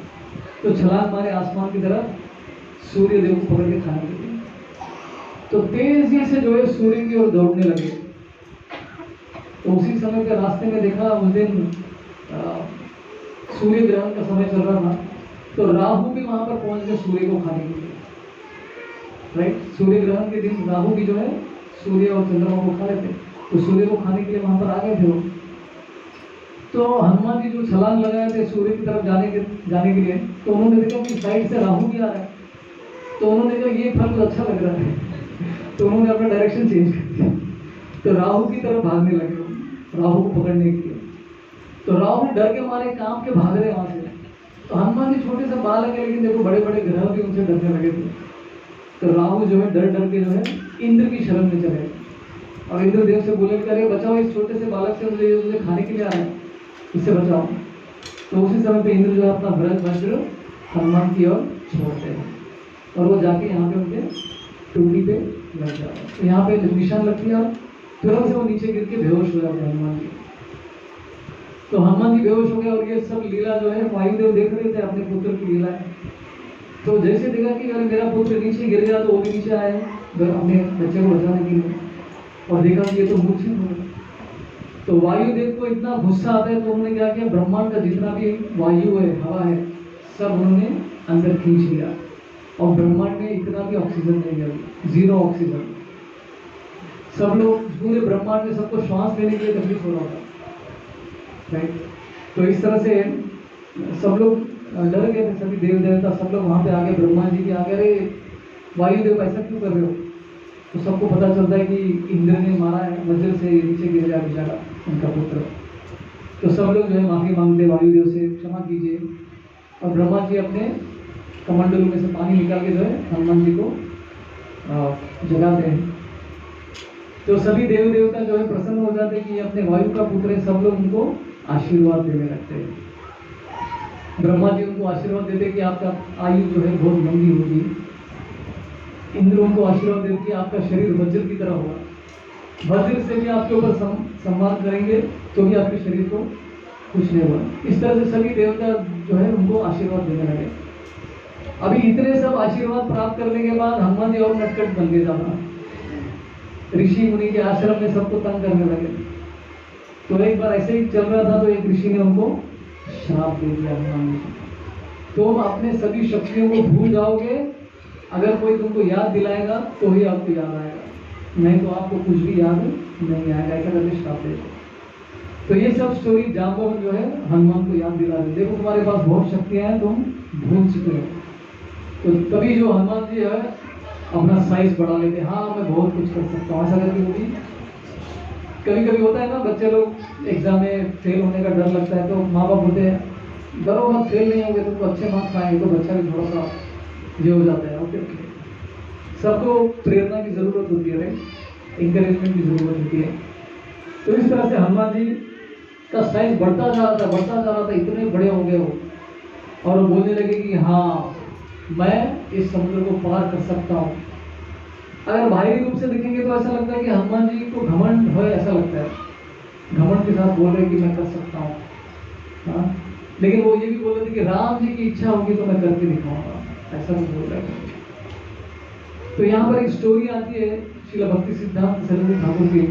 तो छलांग मारे आसमान की तरफ, सूर्यदेव को पकड़ के खाने के लिए। तो तेजी से जो है सूर्य की ओर दौड़ने लगे। तो उसी समय पे रास्ते में देखा, उस दिन सूर्य ग्रहण का समय चल रहा था। तो राहु भी वहां पर पहुंच गए सूर्य को खाने के लिए, राइट। सूर्य ग्रहण के दिन राहु भी जो है सूर्य और चंद्रमा को खा लेते, तो सूर्य को खाने के लिए वहां पर आ गए थे वो। तो हनुमान जी जो छलांग लगाए थे सूर्य की तरफ जाने के लिए, तो उन्होंने देखा कि साइड से राहु भी आ रहा है। तो उन्होंने कहा ये फल तो अच्छा लग रहा है, तो उन्होंने अपना डायरेक्शन चेंज कर दिया। तो राहु की तरफ भागने लगे, राहु को पकड़ने के लिए। तो राहु डर के मारे कांप के भाग रहे वहां से। तो हनुमान जी छोटे से बालक है, लेकिन देखो बड़े बड़े ग्रह भी उनसे डरने लगे थे। तो राहु जो है डर के जो है इंद्र की शरण में चले और इंद्रदेव से बोले कि अरे बचाओ, इस छोटे से बालक से मुझे खाने के लिए आ रहा है, इससे बचाओ। तो उसी समय पे इंद्र जो है अपना वज्र वज्र हनुमान की ओर छोड़ते हैं और वो जाके यहाँ पे उनके टूटी पे लग जाता है। तो यहाँ पे निशान लगती है और तुरंत से वो नीचे गिर के बेहोश हो जाते हैं हनुमान जी। तो हनुमान जी बेहोश हो गए और ये सब लीला जो है वायुदेव देख रहे थे अपने पुत्र की लीला है। तो जैसे देखा कि अरे मेरा पुत्र नीचे गिर गया, तो वो भी नीचे आए अपने बच्चे को बचाने के लिए, और देखा कि ये तो मूर्छित हो गया। तो वायुदेव को इतना गुस्सा आता है, तो उन्होंने क्या किया, ब्रह्मांड का जितना भी वायु है, हवा है, सब उन्होंने अंदर खींच लिया और ब्रह्मांड में इतना भी ऑक्सीजन नहीं गया, 0 ऑक्सीजन। सब लोग पूरे ब्रह्मांड में सबको श्वास लेने के लिए तकलीफ हो रहा था, राइट। तो इस तरह से सब लोग डर गए थे, सभी देव देवता सब लोग वहां पे आगे ब्रह्मा जी के आगे, अरे वायुदेव ऐसा क्यों कर रहे हो। तो सबको पता चलता है कि इंद्र ने मारा है, वज्र से नीचे गिर गया बेचारा उनका पुत्र। तो सब लोग जो है माफी मांगते वायुदेव से, क्षमा कीजिए। और ब्रह्मा जी अपने कमंडलों में से पानी निकाल के जो है हनुमान जी को जगाते हैं। तो सभी देव देवता जो है प्रसन्न हो जाते हैं कि अपने वायु का पुत्र है, सब लोग उनको आशीर्वाद देने लगते हैं। ब्रह्मा जी उनको आशीर्वाद देते कि आपका आयु जो है बहुत लंबी होगी। इंद्र उनको आशीर्वाद देते कि आपका शरीर वज्र की तरह होगा, वज्र से भी आपके ऊपर सम्मान करेंगे तो भी आपके शरीर को कुछ नहीं होगा। इस तरह से सभी देवता जो है उनको आशीर्वाद देने लगे। अभी इतने सब आशीर्वाद प्राप्त करने के बाद हनुमान जी और नटखट बन गए ज्यादा, ऋषि मुनि के आश्रम में सबको तंग करने लगे। तो एक बार ऐसे ही चल रहा था, तो एक ऋषि ने उनको श्राप दे दिया हनुमान जी, तुम अपने सभी शक्तियों को भूल जाओगे, अगर कोई तुमको याद दिलाएगा तो ही आपको याद आएगा, नहीं तो आपको कुछ भी याद नहीं आएगा, ऐसा करके श्राप दे। तो ये सब स्टोरी जाम्बवन जो है हनुमान को याद दिला रहे, देखो तुम्हारे पास बहुत शक्तियां हैं, तुम भूल चुके हो। तो तभी जो हनुमान जी है अपना साइज बढ़ा लेते, हाँ मैं बहुत कुछ कर सकता हूँ, ऐसा करके वो भी कभी कभी होता है ना, बच्चे लोग एग्जाम में फेल होने का डर लगता है, तो माँ बाप बोलते हैं डरो मत, फेल नहीं होंगे, तुमको अच्छे मार्क्स आएंगे। तो बच्चा भी थोड़ा सा ये हो जाता है। ओके, सबको प्रेरणा की जरूरत होती है, इंकरेजमेंट की जरूरत होती है। तो इस तरह से हनुमान जी का साइज बढ़ता जा रहा था, इतने बड़े हो गए वो, और वो बोलने लगे कि हाँ मैं इस समुद्र को पार कर सकता हूँ। अगर बाहरी रूप से देखेंगे तो ऐसा लगता है कि हनुमान जी को घमंड है, ऐसा लगता है, घमंड के साथ बोल रहे कि मैं कर सकता हूँ, हाँ। लेकिन वो ये भी बोल रहे थे कि राम जी की इच्छा होगी तो मैं करके दिखाऊंगा, ऐसा भी बोल रहे थे। तो यहाँ पर एक स्टोरी आती है श्रील भक्ति सिद्धांत सरस्वती ठाकुर की,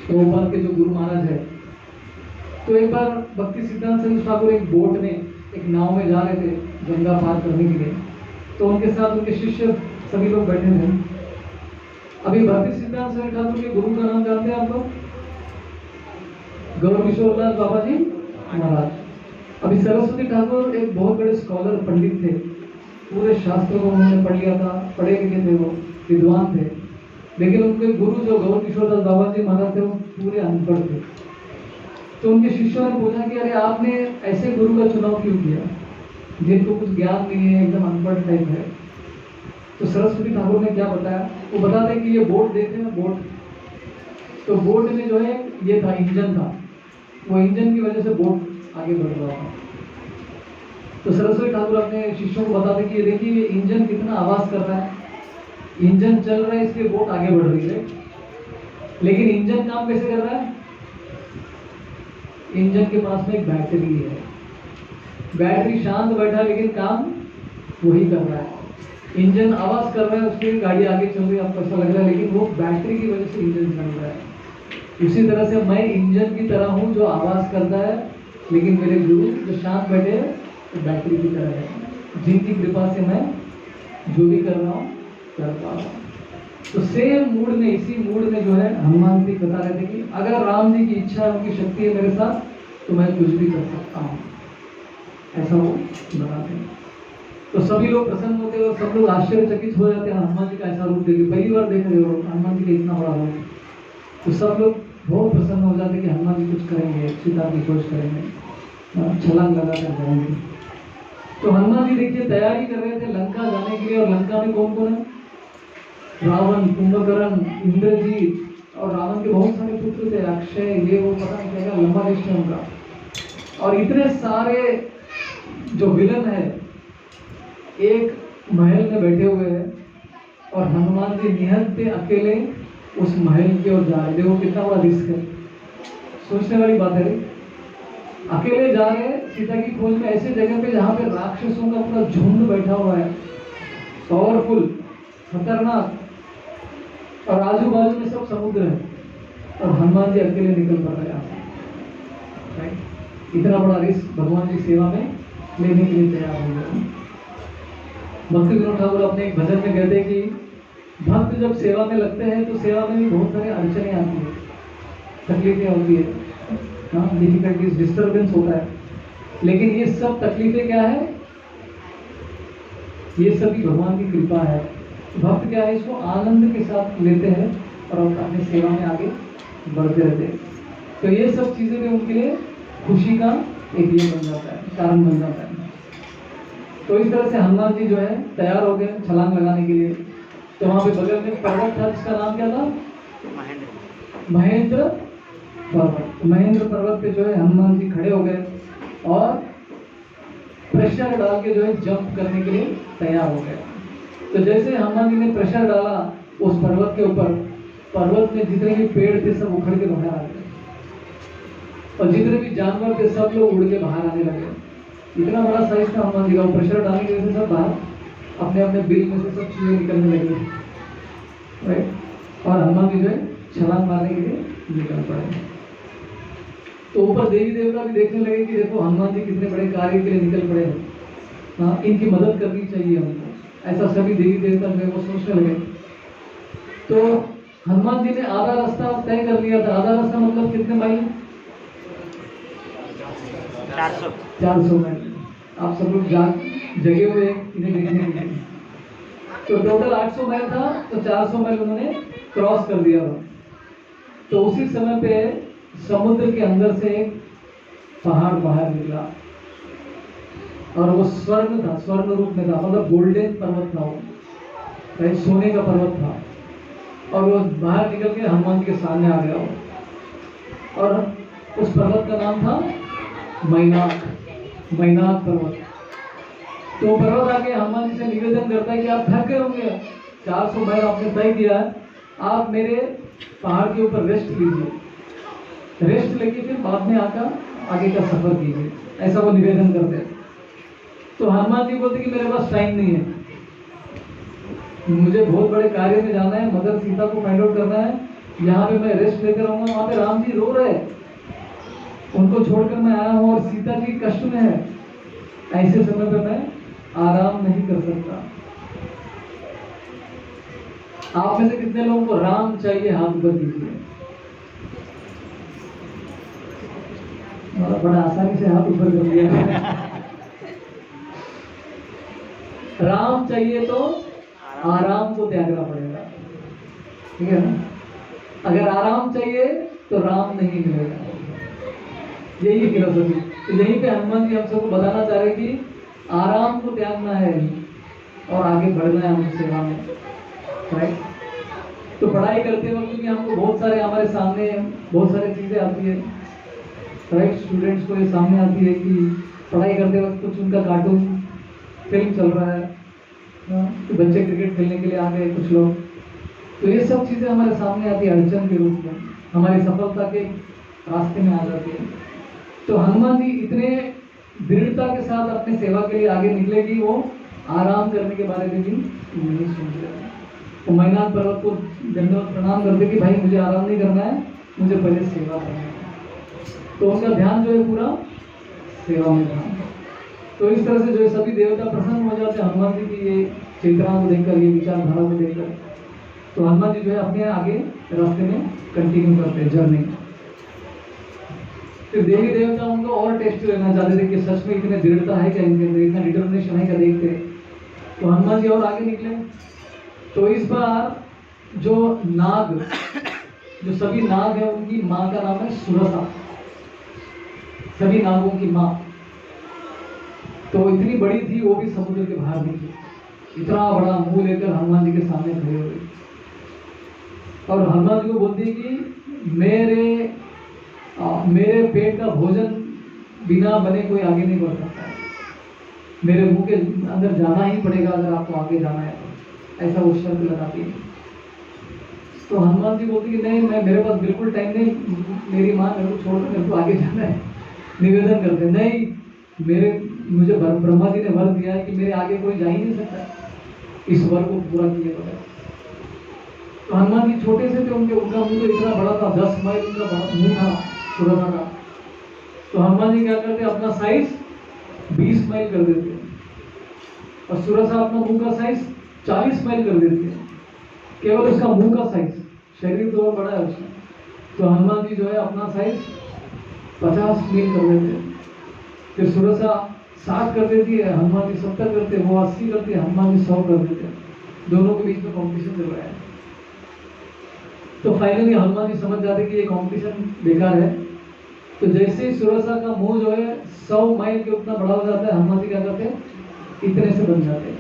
भोपाल के जो गुरु महाराज है। तो एक बार भक्ति सिद्धांत सरस्वती ठाकुर एक बोट में, एक नाव में जा रहे थे गंगा पार करने के लिए। तो उनके साथ उनके शिष्य सभी लोग बैठे थे। अभी भक्ति सिद्धांत सरस्वती ठाकुर के गुरु का नाम जानते हैं आप लोग? गौर किशोर दास बाबा जी महाराज। अभी सरस्वती ठाकुर एक बहुत बड़े स्कॉलर, पंडित थे, पूरे शास्त्रों को उन्होंने पढ़ लिया था, पढ़े लिखे थे, वो विद्वान थे। लेकिन उनके गुरु जो गौर किशोर दास बाबा जी महाराज थे, वो पूरे अनपढ़ थे। तो उनके शिष्यों ने पूछा कि अरे आपने ऐसे गुरु का चुनाव क्यों किया, जिनको कुछ ज्ञान नहीं है, एकदम अनपढ़ टाइप है। तो सरस्वती ठाकुर ने क्या बताया, वो बताते कि ये बोट देखते हैं बोट, तो बोट में जो है ये था, इंजन था, वो इंजन की वजह से बोट आगे बढ़ रहा था। तो सरस्वती ठाकुर अपने शिष्यों को बताते कि ये देखिए ये इंजन कितना आवाज कर रहा है, इंजन चल रहा है इसलिए बोट आगे बढ़ रही है, लेकिन इंजन काम कैसे कर रहा है? इंजन के पास में एक बैटरी है, बैटरी शांत बैठा है लेकिन काम वही कर रहा है। इंजन आवाज कर रहा है, उसकी गाड़ी आगे चल रही है, आपको ऐसा लग रहा है, लेकिन वो बैटरी की वजह से इंजन चल रहा है। उसी तरह से मैं इंजन की तरह हूँ जो आवाज करता है, लेकिन मेरे गुरु जो शांत बैठे हैं तो बैटरी की तरह है, जिनकी कृपा से मैं जो भी कर रहा हूँ कर पा रहा हूँ। तो सेम मूड में, इसी मूड में जो है हनुमान जी बता रहे थे कि अगर राम जी की इच्छा, उनकी शक्ति है मेरे साथ, तो मैं कुछ भी कर सकता हूँ, ऐसा वो बताते हैं। तो सभी लोग प्रसन्न होते हैं और सब लोग आश्चर्यचकित हो जाते हैं हनुमान जी का ऐसा रूप देखे, पहली बार देख रहे हो हनुमान जी का इतना बड़ा रूप। तो सब लोग बहुत प्रसन्न हो जाते हैं कि हनुमान जी कुछ करेंगे, सीता की खोज करेंगे, छलांग लगा कर जाएंगे। तो हनुमान जी देखिए तैयारी कर रहे थे लंका जाने के लिए, और लंका में कौन कौन है? रावण, कुंभकर्ण, इंद्रजीत, और रावण के बहुत सारे पुत्र थे, अक्षय, ये वो, पता नहीं क्या लंबा लिस्ट है उनका। और इतने सारे जो विलन है एक महल में बैठे हुए हैं, और हनुमान जी निहत्ते अकेले उस महल की ओर जा रहे। देखो कितना बड़ा रिस्क है, सोचने वाली बात है। अकेले जा रहे सीता की खोज में ऐसे जगह पे जहाँ पे राक्षसों का पूरा झुंड बैठा हुआ है, पावरफुल, खतरनाक, और आजू बाजू में सब समुद्र है, और हनुमान जी अकेले निकल पड़ रहे हैं। इतना बड़ा रिस्क भगवान की सेवा में लेने के लिए तैयार हो गए। भक्ति विनोद ठाकुर अपने एक भजन में कहते हैं कि भक्त जब सेवा में लगते हैं तो सेवा में भी बहुत सारे अड़चने आती है, तकलीफें होती है, डिफिकल्टीज, डिस्टर्बेंस होता है, लेकिन ये सब तकलीफें क्या है? ये सभी भगवान की कृपा है। भक्त क्या है, इसको आनंद के साथ लेते हैं और अपनी सेवा में आगे बढ़ते रहते हैं। तो ये सब चीजें भी उनके लिए खुशी का एक ये बन जाता है, कारण बन जाता है। तो इस तरह से हनुमान जी जो है तैयार हो गए छलांग लगाने के लिए। तो वहां पे बगल में पर्वत था जिसका नाम क्या था? महेंद्र पर्वत। महेंद्र पर्वत पे जो है हनुमान जी खड़े हो गए और प्रेशर डाल के जो है जंप करने के लिए तैयार हो गए। तो जैसे हनुमान जी ने प्रेशर डाला उस पर्वत के ऊपर, पर्वत में जितने भी पेड़ थे सब उखड़ के बाहर आ गए, और जितने भी जानवर थे सब लोग उड़ के बाहर आने लगे। इतना बड़ा साइज था हनुमान जी का, प्रेशर डालने की वजह से सब बाहर अपने अपने बिल में से सब चीजें निकलने लगी, राइट। और हनुमान जी जो है छलांग मारने के लिए निकल पड़े। तो ऊपर देवी देवता भी देखने लगे कि देखो हनुमान जी कितने बड़े कार्य के लिए निकल पड़े हैं, हाँ इनकी मदद करनी चाहिए हमको, ऐसा सभी देवी देवता जो है वो सोचने लगे। तो हनुमान जी ने आधा रास्ता तय कर लिया था। आधा रास्ता मतलब कितने माइल? 400 माइल। आप सब लोग जगे हुए इन्हें देखने के लिए। तो टोटल 800 माइल था, तो 400 माइल उन्होंने क्रॉस कर दिया था। तो उसी समय पे समुद्र के अंदर से एक पहाड़ बाहर निकला, और वो स्वर्ण था, स्वर्ण रूप में था, मतलब गोल्डन पर्वत था वो, सोने का पर्वत था। और वो बाहर निकल के हनुमान जी के सामने आ गया वो, और उस पर्वत का नाम था मैनाक, मैनाक पर्वत। तो पर्वत आके हनुमान जी से निवेदन करता है कि आप थक गए होंगे, 400 माइल आपने तय किया है, आप मेरे पहाड़ के ऊपर रेस्ट लीजिए, रेस्ट लेके फिर बाद में आकर आगे का सफर कीजिए, ऐसा वो निवेदन करते हैं। तो हनुमान जी बोलते कि मेरे पास टाइम नहीं है, मुझे बहुत बड़े कार्य में जाना है, मदर सीता को फाइंड आउट करना है, यहाँ पे मैं रेस्ट लेकर आऊंगा, वहां पे राम जी रो रहे हैं, उनको छोड़कर मैं आया हूँ, और सीता जी कष्ट में है, ऐसे समय पे मैं आराम नहीं कर सकता। आप में से कितने लोगों को राम चाहिए? हाथ ऊपर कीजिए। बड़ा आसानी से हाथ ऊपर कर दिया। राम चाहिए तो आराम को त्यागना पड़ेगा, ठीक है ना? अगर आराम चाहिए तो राम नहीं मिलेगा, यही फिलोसफी। तो यहीं पे हनुमान जी हम सबको बताना चाह रहे कि आराम को त्यागना है और आगे बढ़ना है उस सेवा में, राइट। तो पढ़ाई करते वक्त भी हमको बहुत सारे हमारे सामने बहुत सारी चीजें आती है, राइट। स्टूडेंट्स को ये सामने आती है कि पढ़ाई करते वक्त कुछ उनका कार्टून फिल्म चल रहा है, तो बच्चे क्रिकेट खेलने के लिए आ गए कुछ लोग, तो ये सब चीज़ें हमारे सामने आती है अड़चन के रूप में, हमारी सफलता के रास्ते में आ जाती है। तो हनुमान जी इतने दृढ़ता के साथ अपने सेवा के लिए आगे निकले कि वो आराम करने के बारे में भी नहीं सोच रहे। तो मैनाक पर्वत को दंडवत प्रणाम करते कि भाई मुझे आराम नहीं करना है, मुझे पहले सेवा करना है। तो उनका ध्यान जो है पूरा सेवा में था। तो इस तरह से जो है सभी देवता प्रसन्न हो जाते हैं हनुमान जी की ये चेतना को देखकर, ये विचारधारा को देखकर। तो हनुमान जी जो है अपने आगे रास्ते में कंटिन्यू करते हैं जर्नी। फिर देवी देवता उनको और टेस्ट लेना चाहते थे कि सच में इतने दृढ़ता है क्या इनके अंदर, इतना डिटर्मिनेशन है क्या, देखते। तो हनुमान जी और आगे निकले। तो इस बार जो नाग, जो सभी नाग है उनकी माँ का नाम है सुरसा, सभी नागों की माँ। तो इतनी बड़ी थी, वो भी समुद्र के बाहर निकली, इतना बड़ा मुंह लेकर हनुमान जी के सामने खड़े हो गई और हनुमान जी को बोलती है कि मेरे पेट का भोजन बिना बने कोई आगे नहीं बढ़ सकता है, मेरे मुंह के अंदर जाना ही पड़ेगा अगर आपको आगे जाना है तो, ऐसा वो शर्त लगाती है। तो हनुमान जी बोलती कि नहीं, मेरे पास बिल्कुल टाइम नहीं, मेरी माँ मेरे को छोड़कर मेरे को आगे जाना है। निवेदन करते नहीं, मुझे ब्रह्मा जी ने वर दिया है कि मेरे आगे कोई जा ही नहीं सकता, इस वर को पूरा किए बगैर। तो हनुमान जी छोटे से थे, उनका मुंह तो इतना बड़ा था, 10 माइल उनका मुंह था सुरसा का। तो हनुमान जी क्या करते, अपना साइज 20 माइल कर देते हैं और सुरसा अपना मुंह का साइज 40 माइल कर देती है, केवल उसका मुंह का साइज, शरीर तो और बड़ा है उसका। तो हनुमान जी जो है अपना साइज 50 मील कर देते हैं। फिर सुरसा 60 कर देती है, हनुमान जी 70 करते हैं, वो 80 करते हैं, हनुमान जी 100 कर देते हैं। दोनों के बीच में कॉम्पिटिशन चल रहा है। तो फाइनली हनुमान जी समझ जाते कि ये कॉम्पिटिशन बेकार है। तो जैसे ही सुरसा का मुंह जो है 100 माइल के उतना बड़ा हो जाता है, हनुमान जी क्या करते हैं, इतने से बन जाते हैं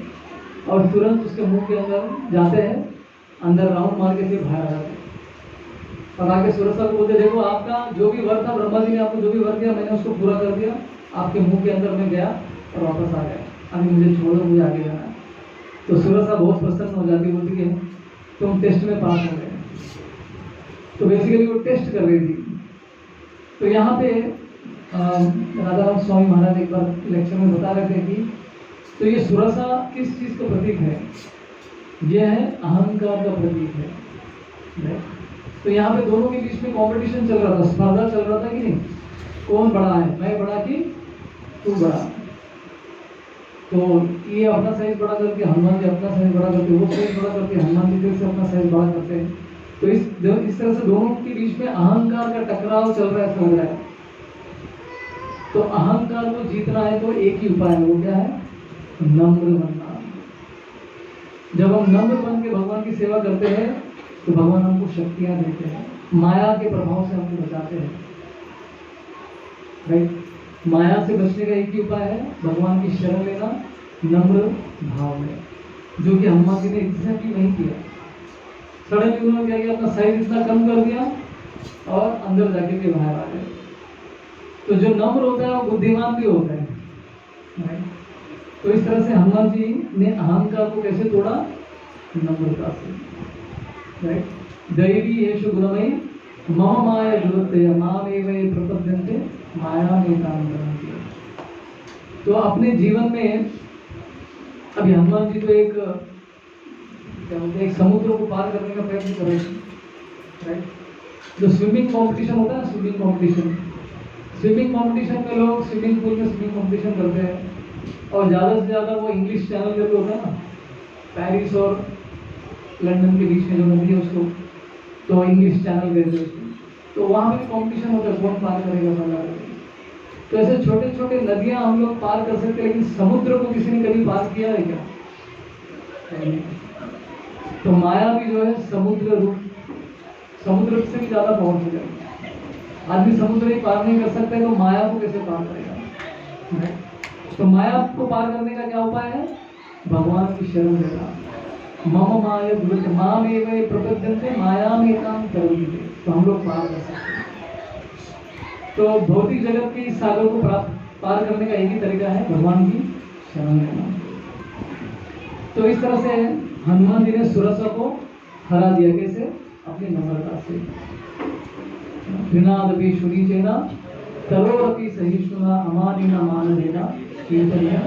और तुरंत उसके मुंह के अंदर जाते हैं, अंदर राउंड मार के फिर बाहर आ जाते हैं और आगे सुरसा को बोलते, देखो आपका जो भी वर था, ब्रह्मा जी ने आपको जो भी वर दिया मैंने उसको पूरा कर दिया, आपके मुंह के अंदर में गया और वापस आ गया, अभी मुझे छोड़ दो, मुझे आगे जाना है। तो सुरसा बहुत प्रसन्न हो जाती, बोलती कि तुम टेस्ट में पास हो गए। तो बेसिकली वो टेस्ट कर रही थी। तो यहाँ पे राधाराम स्वामी महाराज एक बार लेक्चर में बता रहे थे कि तो ये सुरसा किस चीज का प्रतीक है, यह है अहंकार का प्रतीक है। तो यहाँ पे दोनों के बीच में कंपटीशन चल रहा था, स्पर्धा चल रहा था कि नहीं, कौन बड़ा है, मैं बड़ा कि तू बड़ा। तो ये अपना साइज बड़ा करके, हनुमान जी अपना साइज बड़ा करते, वो साइज बड़ा करके, हनुमान जी फिर से अपना साइज बड़ा करते हैं। तो इस तरह से दोनों के बीच में अहंकार का टकराव चल रहा है, समझ रहा है। तो अहंकार को जीतना है तो एक ही उपाय है, वो क्या है, नम्र बनना। जब हम नम्र बन के भगवान की सेवा करते हैं तो भगवान हमको शक्तियां देते हैं, माया के प्रभाव से हमको बचाते हैं, राइट। माया से बचने का एक ही उपाय है, भगवान की शरण लेना नम्र भाव में, जो कि हनुमान जी ने एग्जैक्टली नहीं किया। सडनली उन्होंने क्या किया, अपना साइज इतना कम कर दिया और अंदर जाके के बाहर आ गए। तो जो नम्र होता है वो बुद्धिमान भी होता है, राइट। तो इस तरह से हनुमान जी ने अहंकार को कैसे तोड़ा, नम्रता से, राइट। दैवी येषु गुणमयी मम माया दुरत्य मामेव ये प्रपद्यन्ते माया में काम करती है। तो अपने जीवन में अभी हनुमान जी तो एक क्या बोलते हैं, एक समुद्र को पार करने का प्रयत्न कर रहे हैं, राइट। जो स्विमिंग कंपटीशन होता है ना, स्विमिंग कंपटीशन में लोग स्विमिंग पूल में स्विमिंग कंपटीशन करते हैं और ज़्यादा से ज़्यादा वो इंग्लिश चैनल पे होता है ना, पेरिस और लंदन के बीच में जो नदी है उसको तो इंग्लिश चैनल कहते हैं उसको। तो वहाँ पे कंपटीशन होता है, कौन पार करेगा पहला करेगा। तो ऐसे छोटे छोटे नदियाँ हम लोग पार कर सकते हैं, लेकिन समुद्र को किसी ने कभी पार किया है क्या, नहीं। तो माया भी जो है समुद्र रूप, समुद्र से भी ज़्यादा पावरफुल है। आदमी समुद्र ही पार नहीं कर सकता है तो माया को कैसे पार करेगा, तो माया को पार करने का क्या उपाय है? भगवान की शरण लेना। मम माया दुर्ग माम एवं प्रपद्यन्ते मायाम एकाम तरन्ति। तो हम लोग पार कर सकते हैं। तो भौतिक जगत के इस सागर को पार करने का एक ही तरीका है, भगवान की शरण लेना। तो इस तरह से हनुमान जी ने सुरसा को हरा दिया। कैसे? अपनी नम्रता से। विनादपि शुनिचेना तरोरपि सहिष्णुना अमानिना मानदेना कीर्तनीय।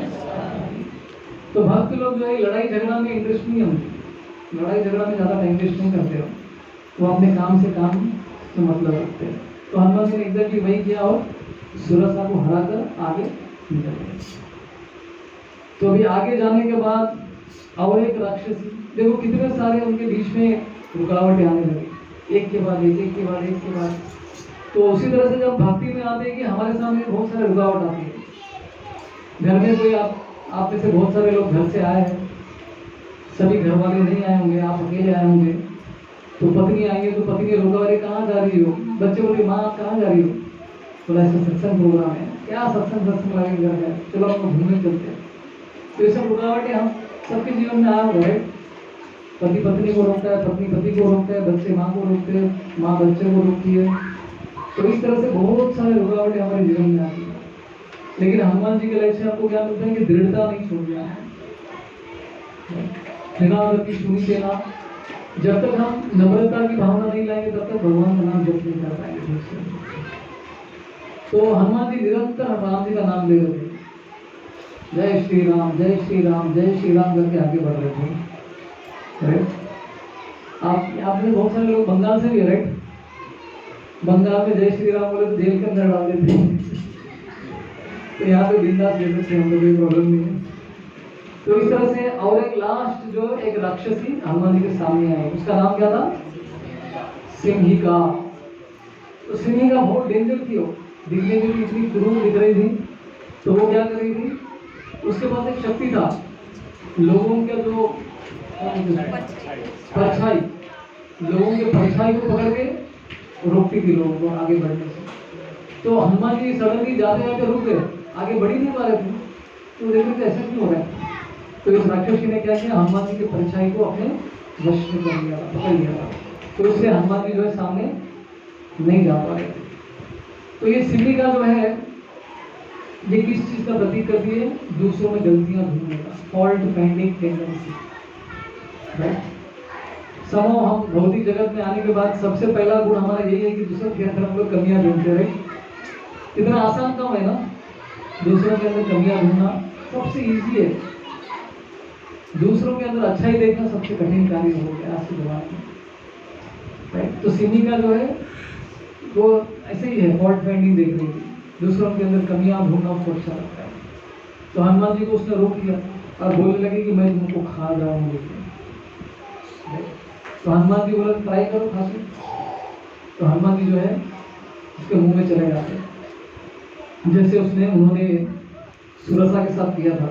तो भक्त लोग जो है लड़ाई झगड़ा में इंटरेस्ट नहीं होते, लड़ाई झगड़ा में ज्यादा इंटरेस्ट नहीं करते हो, वो अपने काम से मतलब रखते हैं। तो हनुमान जी ने एग्जैक्टली वही किया और सुरसा को हराकर आगे निकल गए। तो अभी आगे जाने के बाद और एक राक्षसी, देखो कितने सारे उनके बीच में रुकावटें आने लगी, एक के बाद एक, एक के बाद एक के बाद। तो उसी तरह से जब भक्ति में आते हैं कि हमारे सामने बहुत सारे रुकावट आती है। घर में कोई आप में से बहुत सारे लोग घर से आए हैं, सभी घर वाले नहीं आए होंगे, आप अकेले आए होंगे। तो पत्नी आएंगे तो पत्नी रोका, अरे कहाँ जा रही हो? बच्चे बोले माँ आप कहाँ जा रही हो? बोला ऐसा सत्संग प्रोग्राम है। क्या सत्संग लगे घर है, चलो हम घूमने चलते हैं। तो ये सब रुकावटें हम सबके जीवन में आया हुआ है। पति पत्नी को रोकता है, पत्नी पति को रोकता है, बच्चे माँ को रोकते हैं, माँ बच्चे को रोकती है। तो इस तरह से बहुत सारे रुकावटें हमारे जीवन में आती है। लेकिन हनुमान जी के लाइफ से आपको क्या मिलता है कि दृढ़ता नहीं छोड़ दिया है। सुनिचेना, जब तक हम नम्रता की भावना नहीं लाएंगे तब तक भगवान का नाम जप नहीं कर पाएंगे। तो हनुमान जी निरंतर राम जी का नाम ले रहे थे, जय श्री राम जय श्री राम जय श्री राम करके आगे बढ़ रहे थे। राइट? आपने बहुत सारे लोग बंगाल से भी, राइट, बंगाल में जय श्री राम बोले तो जेल के अंदर डाल देते हैं। तो यहाँ पे बिंदास ले सकते हैं, हम लोग कोई प्रॉब्लम नहीं है। तो इस तरह से और एक लास्ट जो एक राक्षसी हनुमान जी के सामने आई, उसका नाम क्या था? सिंहिका। तो सिंहिका बहुत डेंजर थी, वो दिखने में भी इतनी क्रूर दिख रही थी। तो वो क्या कर रही थी? उसके पास एक शक्ति था, लोगों के जो परछाई, लोगों के परछाई को पकड़ के रोकती थी लोगों को आगे बढ़ने से। तो हनुमान जी सडनली जाते जाते रुक गए, आगे बढ़ ही नहीं पा रहे थे। तो देखते ऐसा क्यों हो रहा है? तो इस राक्षसी ने क्या किया? हनुमान जी के परछाई को अपने वश में कर लिया, पकड़ लिया था। तो इससे हनुमान जी जो है सामने नहीं जा पा रहे थे। तो ये सिंहिका जो है ये किस चीज का प्रतीक करती है? दूसरों में गलतियां ढूंढने का, फॉल्ट फाइंडिंग टेंडेंसी। समो हम भौतिक जगत में आने के बाद सबसे पहला गुण हमारा यही है कि दूसरों के अंदर हम लोग कमियां ढूंढते हैं। कितना आसान काम है ना, दूसरों के अंदर कमियां ढूंढना सबसे इजी है। दूसरों के अंदर अच्छा ही देखना सबसे कठिन कार्य हो गया आज के जमाने में। राइट? तो सिंहिका जो है वो ऐसे ही है, फॉल्ट फाइंडिंग देख रही थी, दूसरों के अंदर कमियां ढूंढना उसको अच्छा लगता है। तो हनुमान जी को उसने रोक लिया और बोलने लगे कि मैं तुमको खा जाऊंगी। तो हनुमान जी बोला ट्राई करो खा से। तो हनुमान जी जो है उसके मुंह में चले जाते, जैसे उन्होंने सुरसा के साथ किया था।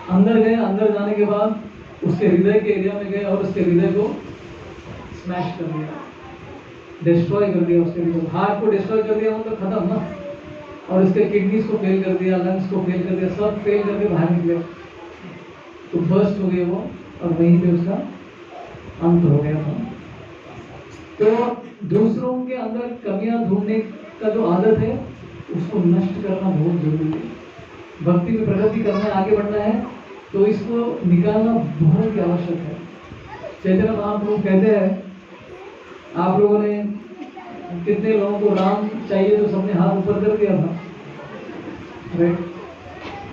अंदर गए, अंदर जाने के बाद उसके हृदय के एरिया में गए और उसके हृदय को स्मैश कर दिया, डिस्ट्रॉय कर दिया। उसके हृदय हार्ट को डिस्ट्रॉय कर दिया, मतलब खत्म ना। और उसके किडनीज को फेल कर दिया, लंग्स को फेल कर दिया, सब फेल करके बाहर निकले। तो बर्स्ट हो गए वो, और वहीं पे उसका अंत हो गया था। तो दूसरों के अंदर कमियां ढूंढने का जो आदत है उसको नष्ट करना बहुत जरूरी है। भक्ति में प्रगति करना है, आगे बढ़ना है, तो इसको निकालना बहुत ही आवश्यक है। चैतन्य महाप्रभु कहते हैं, आप लोगों ने कितने लोगों को राम चाहिए तो सबने हाथ ऊपर कर दिया था। राइट?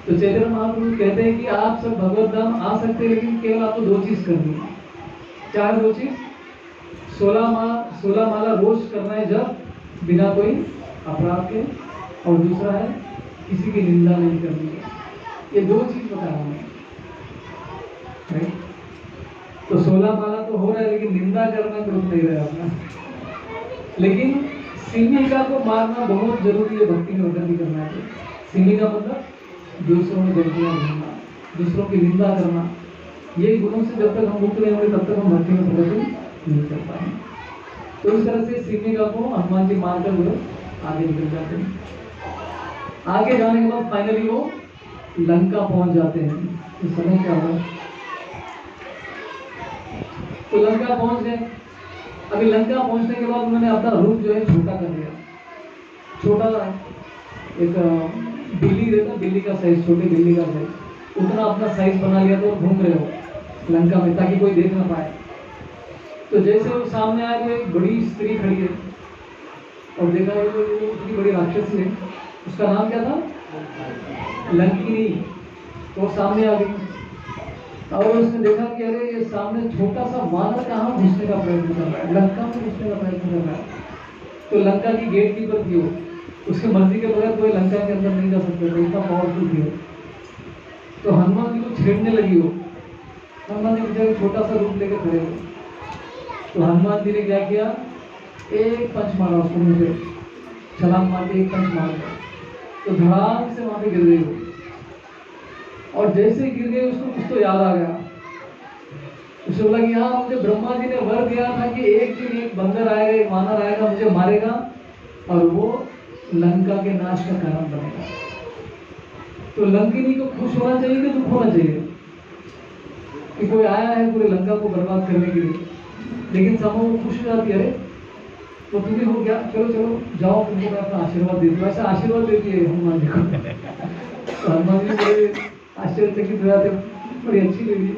तो चैतन्य महाप्रभु कहते हैं कि आप सब भगवत धाम आ सकते हैं, लेकिन केवल आपको दो चीज करनी है। क्या दो चीज? 16 माला रोज करना है, जब बिना कोई अपराध के, और दूसरा है किसी की निंदा नहीं करनी है। ये दो चीज बताया हमें। तो 16 माला तो हो रहा है, लेकिन निंदा करना तो रुक नहीं रहा अपना। लेकिन सिंहिका को मारना बहुत जरूरी है भक्ति में प्रगति करना है। सिंहिका मतलब दूसरों में गलतियां ढूंढना, दूसरों की निंदा करना। ये गुणों से जब तक हम मुक्त नहीं होंगे तब तक हम भक्ति में प्रगति नहीं कर पाएंगे। तो इस तरह से सिंहिका को हनुमान जी मारकर वो आगे निकल जाते हैं। आगे जाने के बाद फाइनली वो लंका पहुंच जाते हैं। इस समय क्या हुआ, तो लंका पहुंच गए। अभी लंका पहुंचने के बाद उन्होंने अपना रूप जो है छोटा कर दिया। छोटा एक बिल्ली रहता, बिल्ली का साइज, छोटे बिल्ली का साइज, उतना अपना साइज बना लिया। तो घूम रहे हो लंका में ताकि कोई देख ना पाए। तो जैसे वो सामने आए तो एक बड़ी स्त्री खड़ी है और देखा है तो इतनी बड़ी राक्षसी है, उसका नाम क्या था, लंकिनी। तो सामने आ गई और उसने देखा कि अरे ये सामने छोटा सा वानर कहाँ घुसने का प्रयत्न कर रहा है, लंका में घुसने का प्रयत्न कर रहा है। तो लंका की गेट कीपर थी वो, उसकी मर्जी के बगैर कोई लंका के अंदर नहीं जा सकते थे, इतना पावरफुल थी वो। तो हनुमान जी को छेड़ने लगी वो। हनुमान जी बेचारे छोटा सा रूप लेकर खड़े हुए। तो हनुमान जी ने क्या किया, एक पंच मारा उसको, मुझे छलांग मार के एक पंच मार दिया। तो धड़ाम से वहां पे गिर गई वो। और जैसे गिर गई उसको कुछ तो याद आ गया। उसे बोला कि हाँ, मुझे ब्रह्मा जी ने वर दिया था कि एक दिन एक बंदर आएगा, एक वानर आएगा, मुझे मारेगा और वो लंका के नाश का कारण बनेगा। तो लंकिनी को खुश होना चाहिए कि दुख होना चाहिए कि कोई आया है पूरे लंका को बर्बाद करने के लिए। लेकिन समय वो खुश हो जाती है, अरे तो तुम्हें हो गया, चलो चलो जाओ, तुमको मैं अपना आशीर्वाद देती हूँ। ऐसा आशीर्वाद देती है हनुमान जी को। तो हनुमान जी बड़े आश्चर्यचकित हो जाते, बड़ी अच्छी लेडी।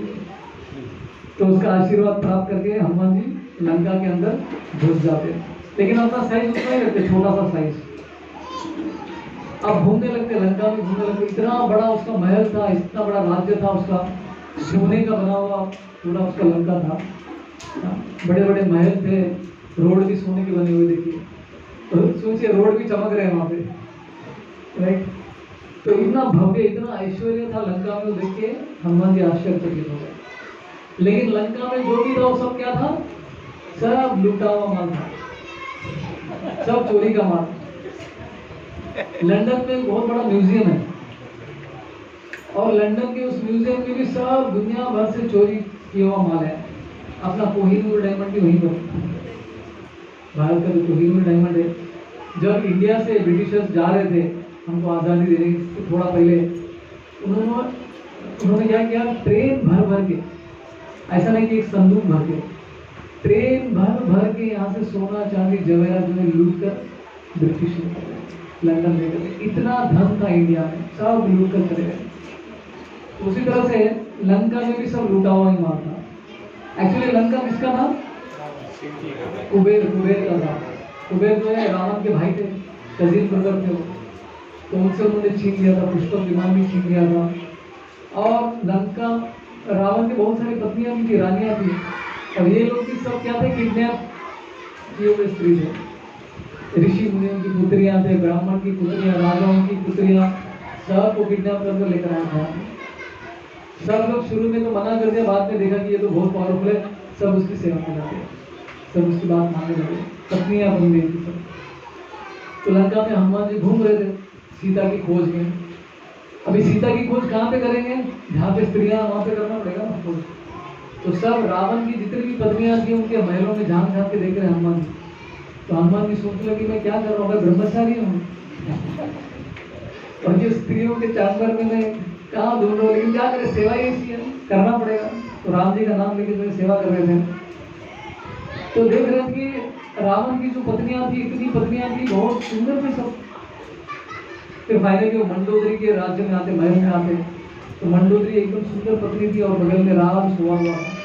तो उसका आशीर्वाद प्राप्त करके हनुमान जी लंका के अंदर घुस जाते, लेकिन अपना साइज उतना ही रखते, छोटा सा साइज। अब घूमने लगते, लंका में घूमने लगते। इतना बड़ा उसका महल था, इतना बड़ा राज्य था उसका, सोने का बना हुआ पूरा उसका लंका था। बड़े बड़े महल थे, रोड भी सोने के बने हुए, देखिए। तो सोचिए रोड भी चमक रहे हैं वहां पे, राइट। तो इतना भव्य, इतना ऐश्वर्य था लंका में, देख के हनुमान जी आश्चर्यचकित हो गए। लेकिन लंका में जो भी था वो सब क्या था, सब लूटा हुआ माल था, सब चोरी का माल। लंदन में एक बहुत बड़ा म्यूजियम है और लंदन के उस म्यूजियम में भी सब दुनिया भर से चोरी किया हुआ माल है। अपना कोहिनूर डायमंड भी वहीं पर, भारत का जो कोहिनूर डायमंड है, जब इंडिया से ब्रिटिशर्स जा रहे थे हमको आज़ादी देने से थोड़ा पहले, उन्होंने क्या किया, ट्रेन भर भर के, ऐसा नहीं कि एक संदूक भर के, ट्रेन भर भर के यहाँ से सोना चांदी जवेरा जो है लूट कर ब्रिटिश लंदन ले गए। इतना धन था इंडिया में, सब लूट कर चले गए। तो उसी तरह से लंका में भी सब लूटा हुआ ही माल था। एक्चुअली लंका किसका था, कुबेर का था। कुबेर जो है रावण के भाई थे, कजिन ब्रदर थे वो। तो उनसे उन्होंने छीन लिया था, पुष्पक विमान भी छीन लिया था। और लंका, रावण की बहुत सारी पत्नियां भी थी, रानियां थी, और ये लोग भी सब क्या थे, किडनैप किए हुए स्त्री थे। ऋषि मुनियों की पुत्रियां थे, ब्राह्मण की पुत्रियां, राजाओं की पुत्रियां, सबको किडनैप करके लेकर आया था। सब लोग शुरू में तो मना कर दिया, बाद में देखा कि ये तो बहुत पावरफुल है, सब उसकी सेवा में लगे, सब उसकी बात मानने लगे, पत्नियां बन गई थी सब। तो लंका में हनुमान जी घूम रहे थे सीता की खोज में। अभी सीता की खोज कहाँ पे करेंगे, जहाँ पे स्त्रियां, वहां पे करना पड़ेगा ना खोज। तो सब रावण की जितनी भी पत्नियां थी उनके महलों में झांक झांक के देख रहे हैं हनुमान जी। तो हनुमान जी सोचने लगी, मैं क्या कर रहा हूँ, मैं ब्रह्मचारी हूँ और ये स्त्रियों के चांबर में मैं कहाँ ढूंढ रहा हूँ, लेकिन क्या करें, सेवा ही ऐसी है, करना पड़ेगा। तो राम जी का नाम लेके जो सेवा कर रहे थे। तो देख रहे थे कि रावण की जो पत्नियां थी, इतनी पत्नियां थी, बहुत सुंदर थे सब। फिर फाइनली वो मंडोदरी के राज्य में आते, महल में आते। तो मंडोदरी एकदम सुंदर पत्नी थी और बगल में राम सोया हुआ था।